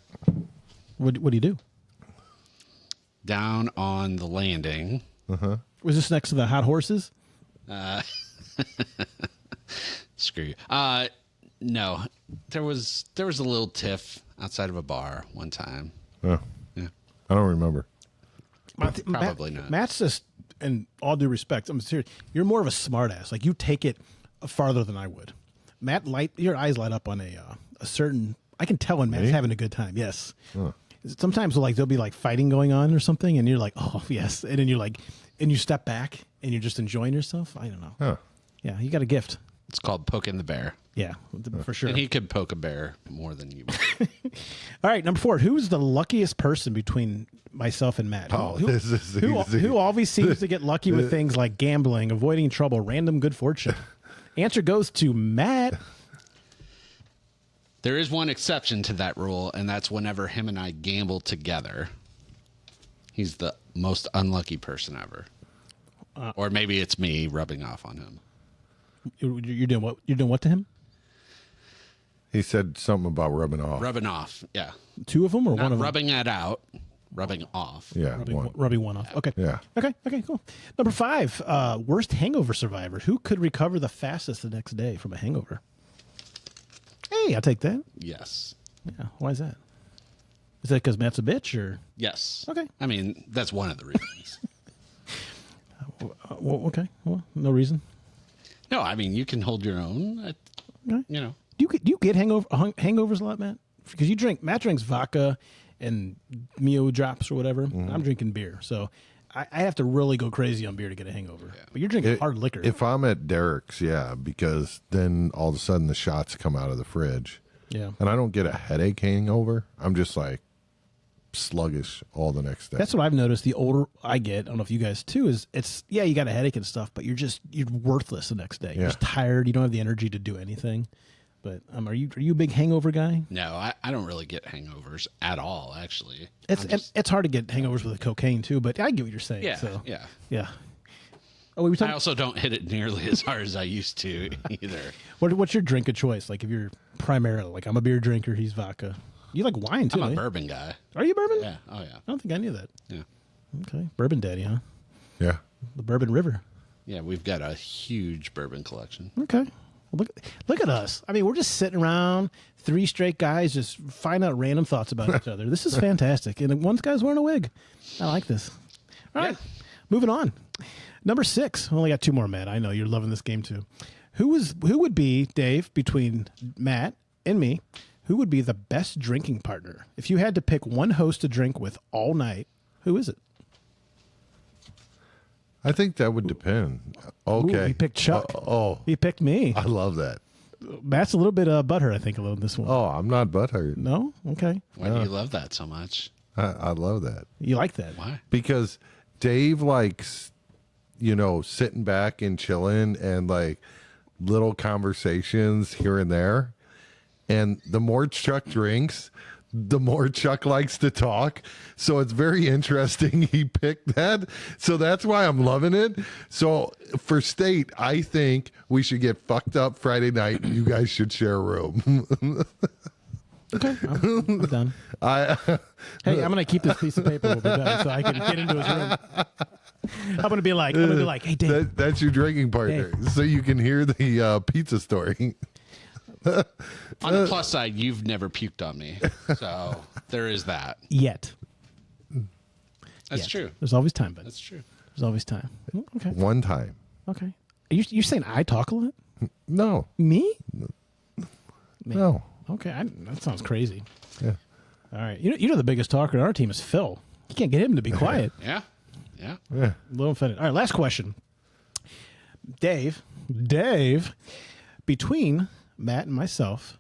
What do you do? down on the landing. Was this next to the hot horses? Screw you. No, there was a little tiff outside of a bar one time. Oh. Yeah. I don't remember. Probably not. Matt's just, in all due respect, I'm serious. You're more of a smartass. Like you take it farther than I would. Matt, your eyes light up on a certain. I can tell when Matt's Me? having a good time. Yes. Sometimes like there'll be like fighting going on or something, and you're like, oh yes, and then you're like, and you step back and you're just enjoying yourself. I don't know. Huh. Yeah, you got a gift. It's called poking the bear. Yeah, for sure. And he could poke a bear more than you would. All right, number 4. Who's the luckiest person between myself and Matt? Oh, this is easy. Who always seems to get lucky with things like gambling, avoiding trouble, random good fortune? Answer goes to Matt. There is one exception to that rule, and that's whenever him and I gamble together. He's the most unlucky person ever. Or maybe it's me rubbing off on him. You're doing what? You're doing what to him? He said something about rubbing off. Rubbing off, yeah. 2 of them or Not one of them? rubbing it out, rubbing off. Yeah, Rubbing one off. Okay. Yeah. Okay, cool. Number 5, worst hangover survivor. Who could recover the fastest the next day from a hangover? Hey, I'll take that. Yes. Yeah, why is that? Is that because Matt's a bitch or? Yes. Okay. I mean, that's one of the reasons. Well, okay. Well, no reason. No, I mean, you can hold your own. Okay. You know. Do you get hangovers a lot, Matt? Because Matt drinks vodka and Mio drops or whatever. I'm drinking beer, so I have to really go crazy on beer to get a hangover. Yeah. But you're drinking hard liquor. If I'm at Derek's, yeah, because then all of a sudden the shots come out of the fridge. Yeah. And I don't get a headache hangover. I'm just like sluggish all the next day. That's what I've noticed. The older I get, I don't know if you guys too, is you got a headache and stuff, but you're worthless the next day. You're just tired. You don't have the energy to do anything. But are you a big hangover guy? No, I don't really get hangovers at all. Actually, it's hard to get hangovers with cocaine too. But I get what you're saying. Yeah, so. yeah. Oh, we were talking. I also don't hit it nearly as hard as I used to either. What's your drink of choice? Like if you're primarily like I'm a beer drinker, he's vodka. You like wine too? I'm a bourbon guy. Are you bourbon? Yeah. Oh yeah. I don't think I knew that. Yeah. Okay, bourbon daddy, huh? Yeah. The Bourbon River. Yeah, we've got a huge bourbon collection. Okay. Look at us. I mean, we're just sitting around, 3 straight guys, just find out random thoughts about each other. This is fantastic. And one guy's wearing a wig. I like this. All right, moving on. Number 6. We only got 2 more, Matt. I know you're loving this game too. Who would be, Dave, between Matt and me, who would be the best drinking partner? If you had to pick one host to drink with all night, who is it? I think that would depend. Okay. Ooh, he picked Chuck. He picked me. I love that. Matt's a little bit butthurt, I think, a little this one. Oh, I'm not butthurt. No? Okay. Why do you love that so much? I love that. You like that? Why? Because Dave likes, sitting back and chilling and like little conversations here and there. And the more Chuck drinks, the more Chuck likes to talk. So it's very interesting he picked that. So that's why I'm loving it. So for State, I think we should get fucked up Friday night. You guys should share a room. Okay, I'm done. Hey, I'm going to keep this piece of paper when we're done so I can get into his room. I'm going to be like, hey, Dave. That's your drinking partner. Dave. So you can hear the pizza story. On the plus side, you've never puked on me. So there is that. Yet. That's true. There's always time, but That's true. there's always time. Okay. One time. Okay. You're saying I talk a lot? No. Me? No. Okay, that sounds crazy. Yeah. Uh, All right. You know the biggest talker on our team is Phil. You can't get him to be quiet. Yeah. Yeah. Yeah. A little offended. All right, last question. Dave, between Matt and myself,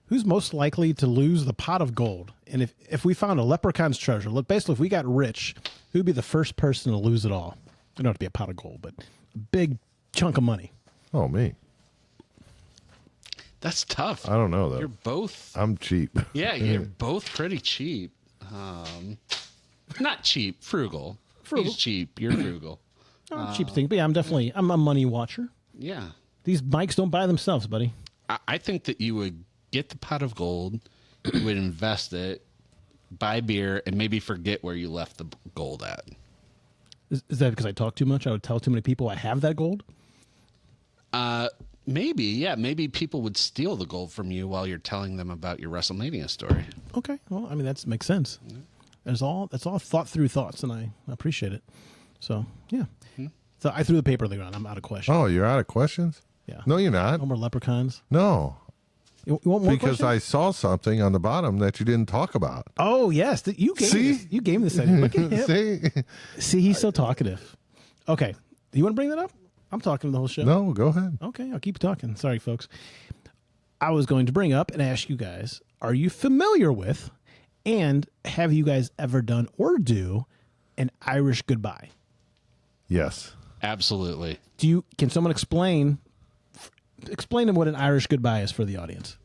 who's most likely to lose the pot of gold? And if we found a leprechaun's treasure, basically if we got rich, who'd be the first person to lose it all? It don't have to be a pot of gold, but a big chunk of money. Oh, me. That's tough. I don't know, though. You're both. I'm cheap. Yeah, you're both pretty cheap. Not cheap, frugal. He's cheap. You're frugal. Cheap thing, but yeah, I'm a money watcher. Yeah. These bikes don't buy themselves, buddy. I think that you would get the pot of gold, you would invest it, buy beer, and maybe forget where you left the gold at. Is that because I talk too much? I would tell too many people I have that gold? Maybe, yeah. Maybe people would steal the gold from you while you're telling them about your WrestleMania story. Okay. Well, I mean, that makes sense. That's all thought through thoughts, and I appreciate it. So, yeah. So I threw the paper on the ground. I'm out of questions. Oh, you're out of questions? Yeah. No, you're not. No more leprechauns. No. You want more Because questions? I saw something on the bottom that you didn't talk about. Oh, yes. You gave See? me this. You gave me this idea. Look at him. See? He's so talkative. Okay. You want to bring that up? I'm talking the whole show. No, go ahead. Okay, I'll keep talking. Sorry, folks. I was going to bring up and ask you guys, are you familiar with and have you guys ever done or do an Irish goodbye? Yes. Absolutely. Can someone explain what an Irish goodbye is for the audience?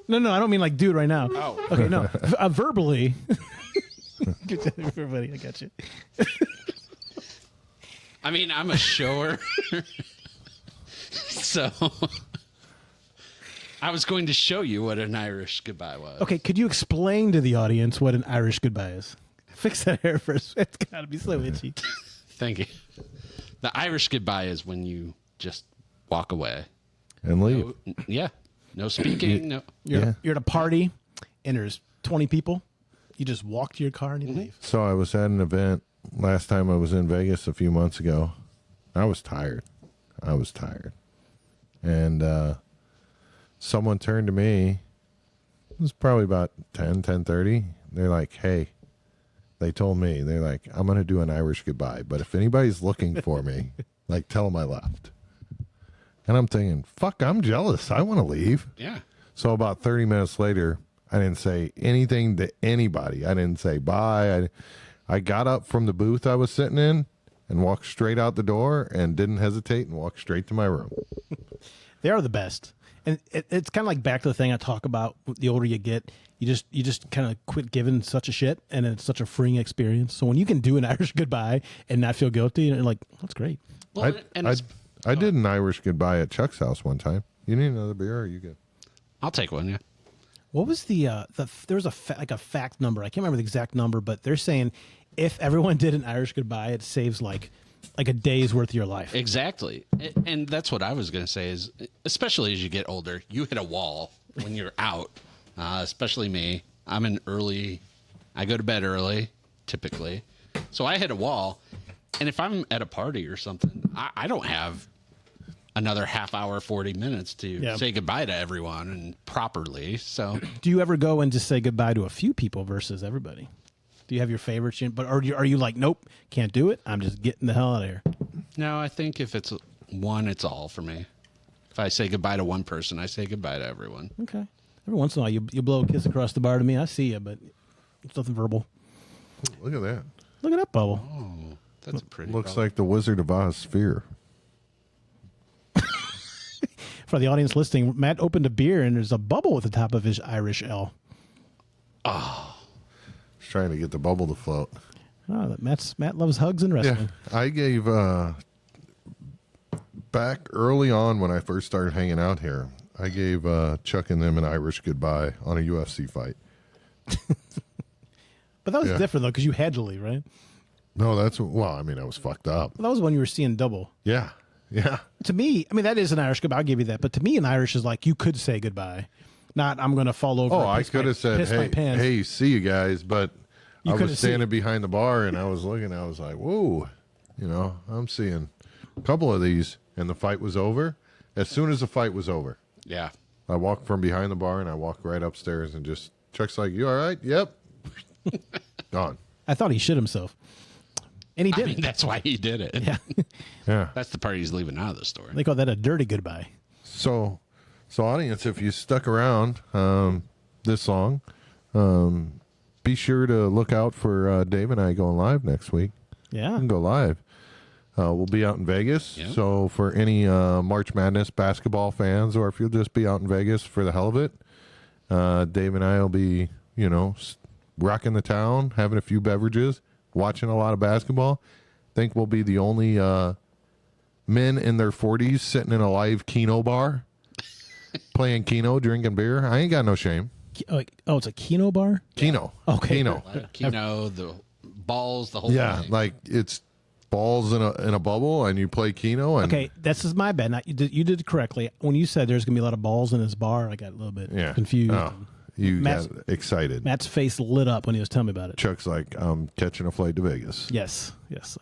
No, I don't mean like dude right now. Oh. Okay, no. Verbally. Good job, everybody. I got you. I mean, I'm a shower. So I was going to show you what an Irish goodbye was. Okay, could you explain to the audience what an Irish goodbye is? Fix that hair first. It's got to be so itchy. Thank you. The Irish goodbye is when you just walk away. And leave. No speaking. No. You're at a party and there's 20 people. You just walk to your car and you leave. So I was at an event last time I was in Vegas a few months ago. I was tired. I was tired. And someone turned to me. It was probably about 10:30. They're like, hey, they told me, they're like, I'm going to do an Irish goodbye. But if anybody's looking for me, like, tell them I left. And I'm thinking, fuck, I'm jealous. I want to leave. Yeah. So about 30 minutes later, I didn't say anything to anybody. I didn't say bye. I got up from the booth I was sitting in and walked straight out the door and didn't hesitate and walked straight to my room. They are the best. And it's kind of like back to the thing I talk about. The older you get, you just kind of quit giving such a shit, and it's such a freeing experience. So when you can do an Irish goodbye and not feel guilty, and you're like, that's great. Well, I did an Irish goodbye at Chuck's house one time. You need another beer, or are you good? I'll take one. Yeah. What was there was a fact number. I can't remember the exact number, but they're saying if everyone did an Irish goodbye, it saves like a day's worth of your life. Exactly. And that's what I was going to say is, especially as you get older, you hit a wall when you're out, especially me. I go to bed early, typically. So I hit a wall. And if I'm at a party or something, I don't have another half hour, 40 minutes to say goodbye to everyone and properly. So do you ever go and just say goodbye to a few people versus everybody? Do you have your favorites? But are you like, nope, can't do it? I'm just getting the hell out of here. No, I think if it's one, it's all for me. If I say goodbye to one person, I say goodbye to everyone. Okay. Every once in a while, you blow a kiss across the bar to me. I see you, but it's nothing verbal. Look at that. Look at that bubble. Oh, that's a pretty Looks bubble. like the Wizard of Oz sphere. For the audience listening, Matt opened a beer, and there's a bubble at the top of his Irish L. Just trying to get the bubble to float. Oh, Matt loves hugs and wrestling. Yeah, I gave back early on when I first started hanging out here, I gave Chuck and them an Irish goodbye on a UFC fight. But that was different, though, because you had to leave, right? No, I was fucked up. Well, that was when you were seeing double. Yeah. To me, I mean, that is an Irish goodbye. I'll give you that. But to me, an Irish is like, you could say goodbye. Not, I'm going to fall over. Oh, I could have said, hey, see you guys. But I was standing behind the bar, and I was looking. I was like, whoa. I'm seeing a couple of these. And the fight was over. As soon as the fight was over. Yeah. I walked from behind the bar, and I walked right upstairs. And just, Chuck's like, you all right? Yep. Gone. I thought he shit himself. And he didn't. I mean, that's why he did it. Yeah. Yeah. That's the part he's leaving out of the story. They call that a dirty goodbye. So audience, if you stuck around this song, be sure to look out for Dave and I going live next week. Yeah. We can go live. We'll be out in Vegas. Yep. So for any March Madness basketball fans, or if you'll just be out in Vegas for the hell of it, Dave and I will be, rocking the town, having a few beverages, watching a lot of basketball. Think we'll be the only men in their 40s sitting in a live Keno bar, playing Keno, drinking beer. I ain't got no shame. Oh, it's a Keno bar? Keno. Okay. Keno. Keno, the balls, the whole Yeah, thing. like it's balls in a bubble, and you play Keno. And Okay, that's just my bad. You did it correctly. When you said there's going to be a lot of balls in this bar, I got a little bit confused. Oh, you Matt's- got excited. Matt's face lit up when he was telling me about it. Chuck's like, I'm catching a flight to Vegas. Yes,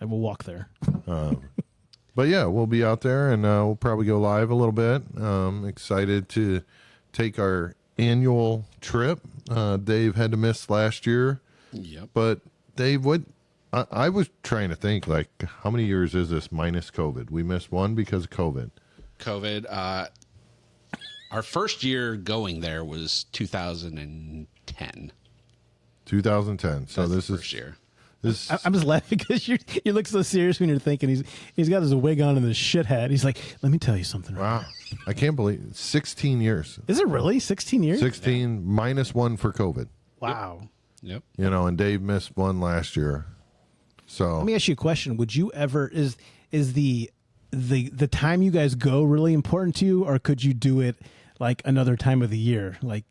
I will walk there. But yeah, we'll be out there, and we'll probably go live a little bit. Excited to take our annual trip. Dave had to miss last year. Yep. But Dave, I was trying to think, like, how many years is this minus COVID? We missed one because of COVID. Our first year going there was 2010. 2010. So That's this the is first year. this. I'm just laughing because you look so serious when you're thinking. He's got his wig on and his shit hat. He's like, let me tell you something. Wow, I can't believe it. 16 years. Is it really 16 years? 16 minus one for COVID. Wow. Yep. And Dave missed one last year. So Let me ask you a question. Would you ever is the time you guys go really important to you, or could you do it like another time of the year? Like,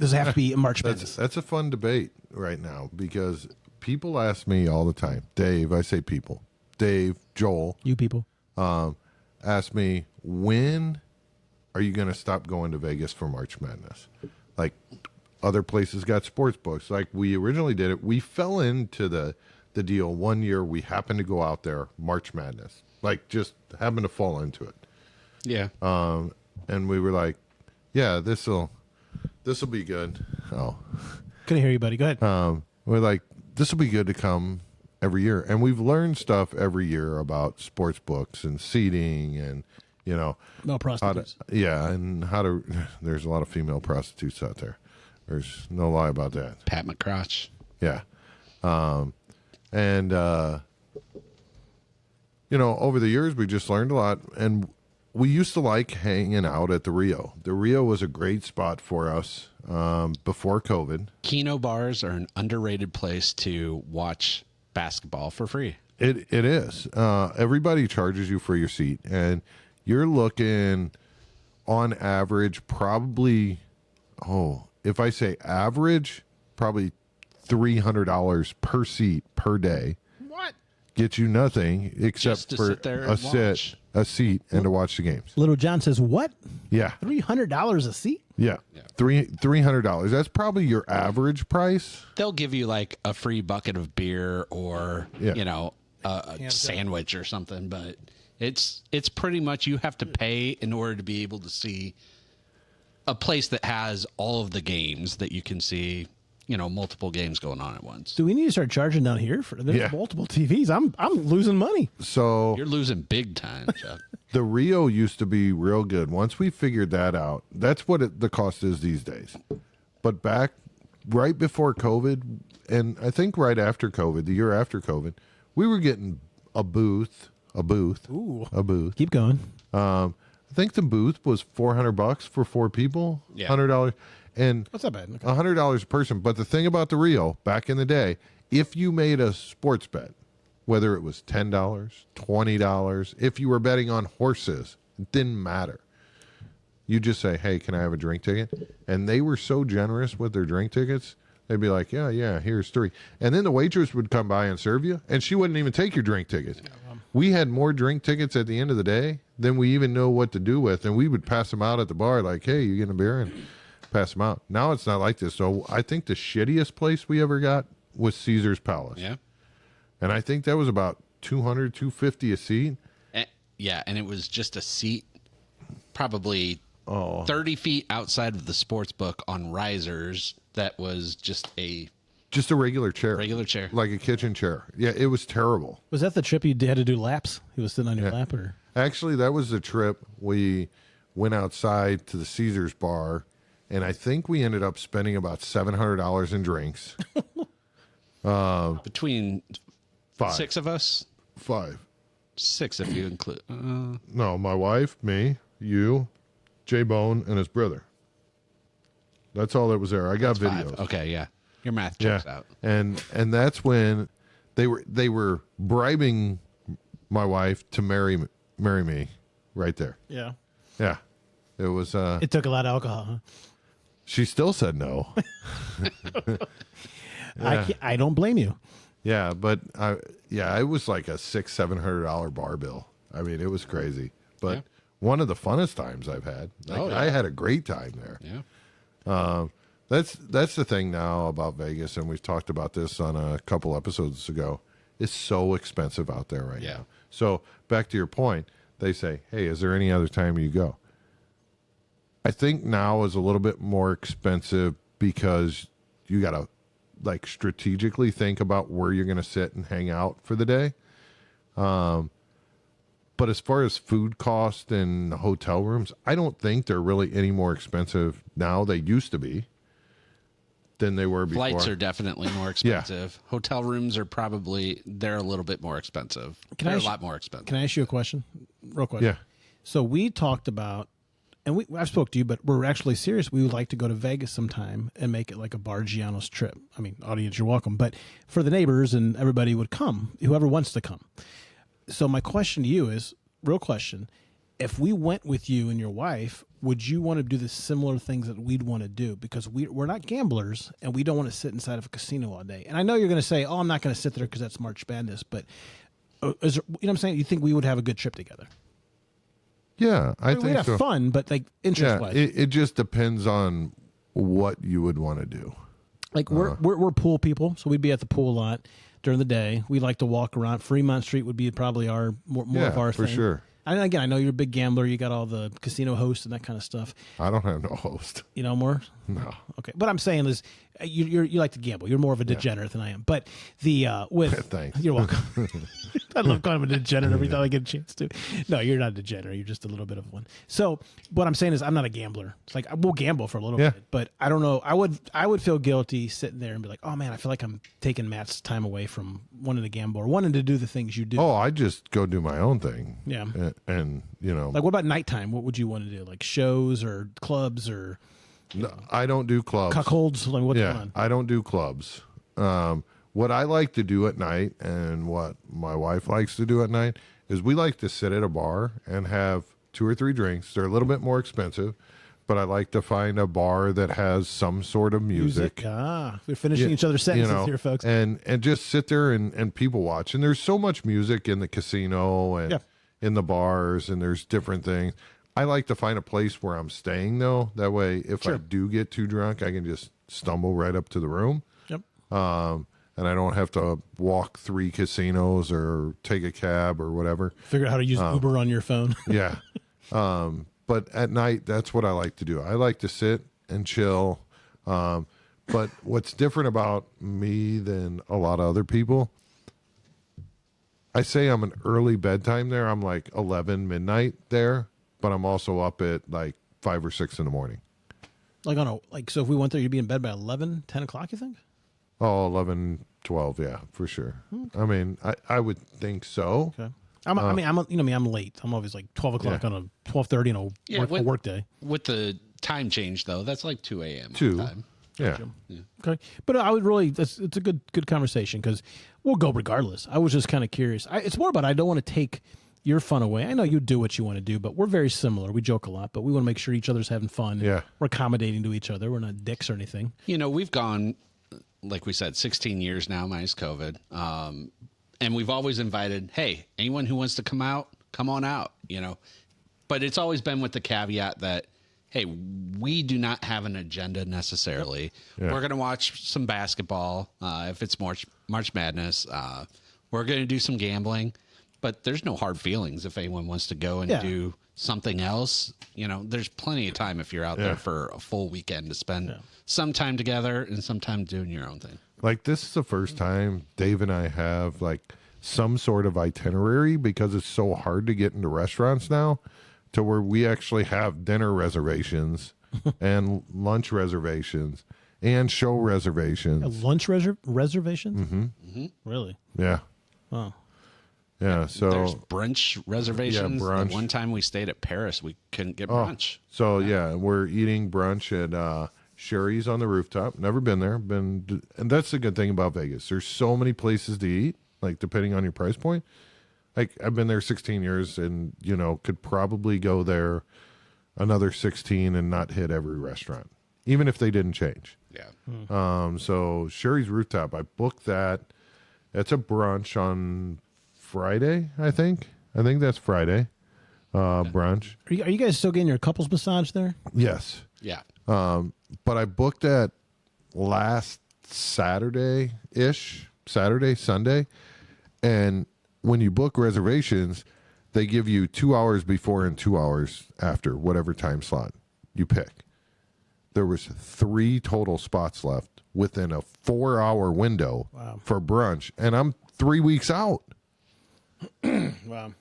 does it have to be March Madness? that's a fun debate right now, because people ask me all the time. Dave, I say people. Dave, Joel, You people. ask me, when are you going to stop going to Vegas for March Madness? Like, other places got sports books. Like, we originally did it. We fell into the deal one year. We happened to go out there, March Madness. Like, just happened to fall into it. Yeah. And we were like, yeah, this'll be good. Oh, Couldn't hear you, buddy. Go ahead. we're like, this will be good to come every year. And we've learned stuff every year about sports books and seating and, No how prostitutes. and how to, there's a lot of female prostitutes out there. There's no lie about that. Pat McCrotch. Yeah. Over the years, we just learned a lot. And we used to like hanging out at the Rio. The Rio was a great spot for us before COVID. Keno bars are an underrated place to watch basketball for free. It is. Everybody charges you for your seat. And you're looking on average, probably, if I say average, probably $300 per seat per day. What? Get you nothing except Just to for sit there and watch. a seat, and to watch the games. Little John says, what? Yeah, $300 a seat? yeah, $300. That's probably your average price. They'll give you like a free bucket of beer or Yeah. a sandwich or something, but it's pretty much you have to pay in order to be able to see a place that has all of the games that you can see. Multiple games going on at once. Do we need to start charging down here? There's multiple TVs. I'm losing money. So You're losing big time, Chuck. the Rio used to be real good. Once we figured that out, that's what the cost is these days. But back right before COVID, and I think right after COVID, the year after COVID, we were getting a booth. Keep going. I think the booth was $400 for 4 people. Yeah. $100, and What's that bad? Okay. $100 a person. But the thing about the Rio back in the day, if you made a sports bet, whether it was $10, $20, if you were betting on horses, it didn't matter. You just say, "Hey, can I have a drink ticket?" And they were so generous with their drink tickets. They'd be like, "Yeah, here's 3." And then the waitress would come by and serve you, and she wouldn't even take your drink tickets. We had more drink tickets at the end of the day than we even know what to do with, and we would pass them out at the bar like, "Hey, you getting a beer?" and pass them out. Now it's not like this. So I think the shittiest place we ever got was Caesar's Palace. Yeah. And I think that was about $200, $250 a seat. And it was just a seat probably 30 feet outside of the sports book on risers. That was just a regular chair. regular chair. Like a kitchen chair. Yeah, it was terrible. Was that the trip you had to do laps? He was sitting on your lap? Or Actually, that was the trip. We went outside to the Caesar's bar, and I think we ended up spending about $700 in drinks. Between 5. 6 of us, 5. 6 if you include. No, my wife, me, you, J-Bone, and his brother. That's all that was there. I got videos. 5. Okay, yeah. Your math checks out. And that's when they were bribing my wife to marry me right there. yeah. Yeah. It was It took a lot of alcohol, huh? she still said no. I don't blame you. Yeah, but it was like a $600-$700 bar bill. I mean, it was crazy. But one of the funnest times I've had. I had a great time there. Yeah. That's the thing now about Vegas, and we've talked about this on a couple episodes ago. It's so expensive out there right now. So back to your point, they say, "Hey, is there any other time you go?" I think now is a little bit more expensive because you got to like strategically think about where you're going to sit and hang out for the day. But as far as food cost and hotel rooms, I don't think they're really any more expensive now. They used to be than they were before. Flights are definitely more expensive. Hotel rooms are they're a little bit more expensive. They're a lot more expensive. Can I ask you a question? Real quick. Yeah. So we talked about, and I've spoke to you, but we're actually serious. We would like to go to Vegas sometime and make it like a Barggianos trip. I mean, audience, you're welcome. But for the neighbors and everybody would come, whoever wants to come. So my question to you is, real question, if we went with you and your wife, would you want to do the similar things that we'd want to do? Because we're not gamblers, and we don't want to sit inside of a casino all day. And I know you're going to say, "Oh, I'm not going to sit there because that's March Madness." But is there, you know what I'm saying? You think we would have a good trip together? Yeah, I think we'd have so. fun, but like interest-wise. It just depends on what you would want to do. Like we're pool people, so we'd be at the pool a lot during the day. We like to walk around. Fremont Street would be probably our more of our for thing. sure. And again, I know you're a big gambler. You got all the casino hosts and that kind of stuff. I don't have no host. You know more? No. Okay. What I'm saying is you like to gamble. You're more of a degenerate than I am. But Thanks. You're welcome. I love calling him a degenerate every time I get a chance to. No, you're not a degenerate. You're just a little bit of one. So what I'm saying is I'm not a gambler. It's like we'll gamble for a little bit, but I don't know. I would feel guilty sitting there and be like, oh man, I feel like I'm taking Matt's time away from wanting to gamble or wanting to do the things you do. Oh, I just go do my own thing. Yeah. And like what about nighttime? What would you want to do? Like shows or clubs or? No, I don't do clubs. Cuckolds? Like what's going on? I don't do clubs. What I like to do at night and what my wife likes to do at night is we like to sit at a bar and have 2 or 3 drinks. They're a little bit more expensive, but I like to find a bar that has some sort of music. We're finishing each other's sentences here, folks. And just sit there and people watch. And there's so much music in the casino and in the bars, and there's different things. I like to find a place where I'm staying, though. That way, if I do get too drunk, I can just stumble right up to the room. Yep. And I don't have to walk 3 casinos or take a cab or whatever. Figure out how to use Uber on your phone. Yeah. But at night, that's what I like to do. I like to sit and chill. But what's different about me than a lot of other people, I say I'm an early bedtime there. I'm like 11 midnight there, but I'm also up at like 5 or 6 in the morning. So if we went there, you'd be in bed by 11, 10 o'clock, you think? Oh, 11, 12, yeah, for sure. Okay. I mean, I would think so. Okay. I'm late. I'm always like 12 o'clock on a 12:30 on a work day. With the time change, though, that's like 2 a.m. 2. Time. Yeah. Okay. But I would really, it's a good conversation because we'll go regardless. I was just kind of curious. It's more about I don't want to take your fun away. I know you do what you want to do, but we're very similar. We joke a lot, but we want to make sure each other's having fun. Yeah. We're accommodating to each other. We're not dicks or anything. We've gone, like we said, 16 years now, minus COVID. And we've always invited, hey, anyone who wants to come out, come on out, But it's always been with the caveat that, hey, we do not have an agenda necessarily. Yeah. We're going to watch some basketball if it's March Madness. We're going to do some gambling, but there's no hard feelings if anyone wants to go and do something else. There's plenty of time if you're out there for a full weekend to spend some time together and some time doing your own thing. Like this is the first time Dave and I have like some sort of itinerary because it's so hard to get into restaurants now to where we actually have dinner reservations and lunch reservations and show reservations. Lunch reservations? Mm-hmm. Mm-hmm. Really? Yeah. Oh. Yeah, so there's brunch reservations. Yeah, brunch. The one time we stayed at Paris, we couldn't get brunch. So we're eating brunch at Sherry's on the rooftop. Never been there. And that's the good thing about Vegas. There's so many places to eat, like depending on your price point. Like I've been there 16 years and, could probably go there another 16 and not hit every restaurant, even if they didn't change. Yeah. So Sherry's Rooftop, I booked that. It's a brunch on Friday, I think. I think that's Friday. Brunch. Are you guys still getting your couples massage there? Yes. Yeah. But I booked that last Sunday. And when you book reservations, they give you 2 hours before and 2 hours after, whatever time slot you pick. There was 3 total spots left within a 4-hour window for brunch, and I'm 3 weeks out. Wow.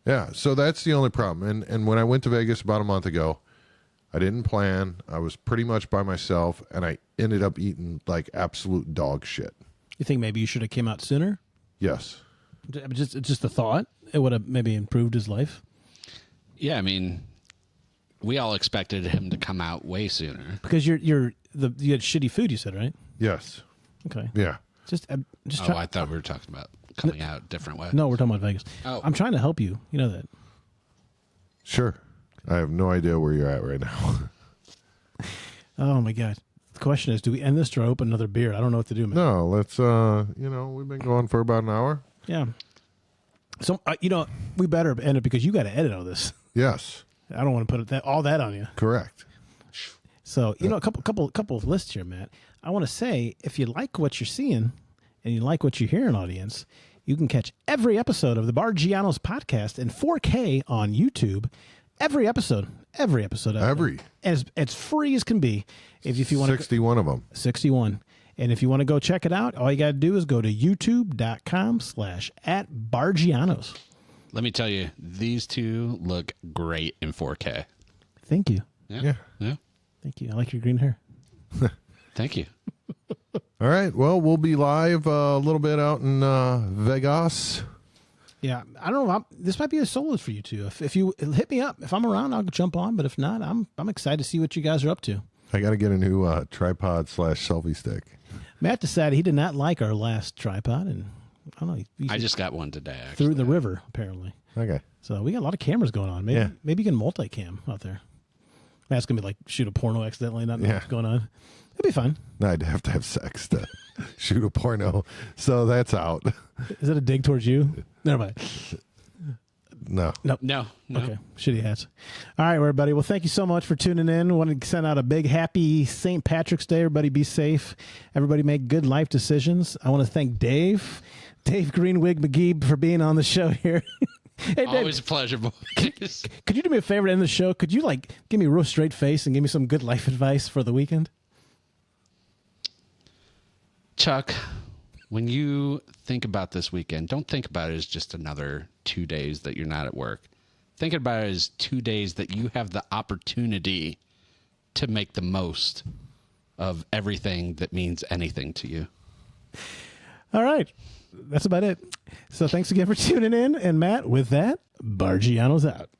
Yeah, so that's the only problem. And when I went to Vegas about a month ago, I didn't plan. I was pretty much by myself, and I ended up eating like absolute dog shit. You think maybe you should have came out sooner? Yes. Just a thought. It would have maybe improved his life. Yeah, I mean, we all expected him to come out way sooner because you had shitty food. You said, right? Yes. Okay. Yeah. I thought we were talking about coming out a different way. No, we're talking about Vegas. Oh. I'm trying to help you. You know that. Sure. I have no idea where you're at right now. Oh my God. The question is, do we end this or open another beer? I don't know what to do, man. No, let's, we've been going for about an hour. Yeah. So, we better end it because you got to edit all this. Yes. I don't want to put all that on you. Correct. So, a couple of lists here, Matt. I want to say, if you like what you're seeing and you like what you're hearing, audience, You can catch every episode of the Barggianos Podcast in 4K on YouTube. Every episode. And it's free as can be. If you want 61 of them. 61. And if you want to go check it out, all you got to do is go to youtube.com/@Barggianos. Let me tell you, these two look great in 4K. Thank you. Yeah. Thank you. I like your green hair. Thank you. All right. Well, we'll be live a little bit out in Vegas. Yeah. I don't know. This might be a solo for you two. If you hit me up, if I'm around, I'll jump on. But if not, I'm excited to see what you guys are up to. I got to get a new tripod/selfie stick. Matt decided he did not like our last tripod, and I don't know. I just got one today, actually. Through the river, apparently. Okay. So we got a lot of cameras going on. Maybe you can multicam out there. Matt's going to be like shoot a porno accidentally, not know what's going on. It'll be fun. No, I'd have to have sex to shoot a porno. So that's out. Is that a dig towards you? Never mind. No. No. Okay. Shitty hats. All right, everybody. Well, thank you so much for tuning in. I want to send out a big happy St. Patrick's Day. Everybody be safe. Everybody make good life decisions. I want to thank Dave Greenwig McGee for being on the show here. Hey, Dave, always a pleasure, boys. Could you do me a favor to end the show? Could you give me a real straight face and give me some good life advice for the weekend? Chuck, when you think about this weekend, don't think about it as just another 2 days that you're not at work. Think about it as 2 days that you have the opportunity to make the most of everything that means anything to you. All right. That's about it. So thanks again for tuning in. And Matt, with that, Barggiano's out.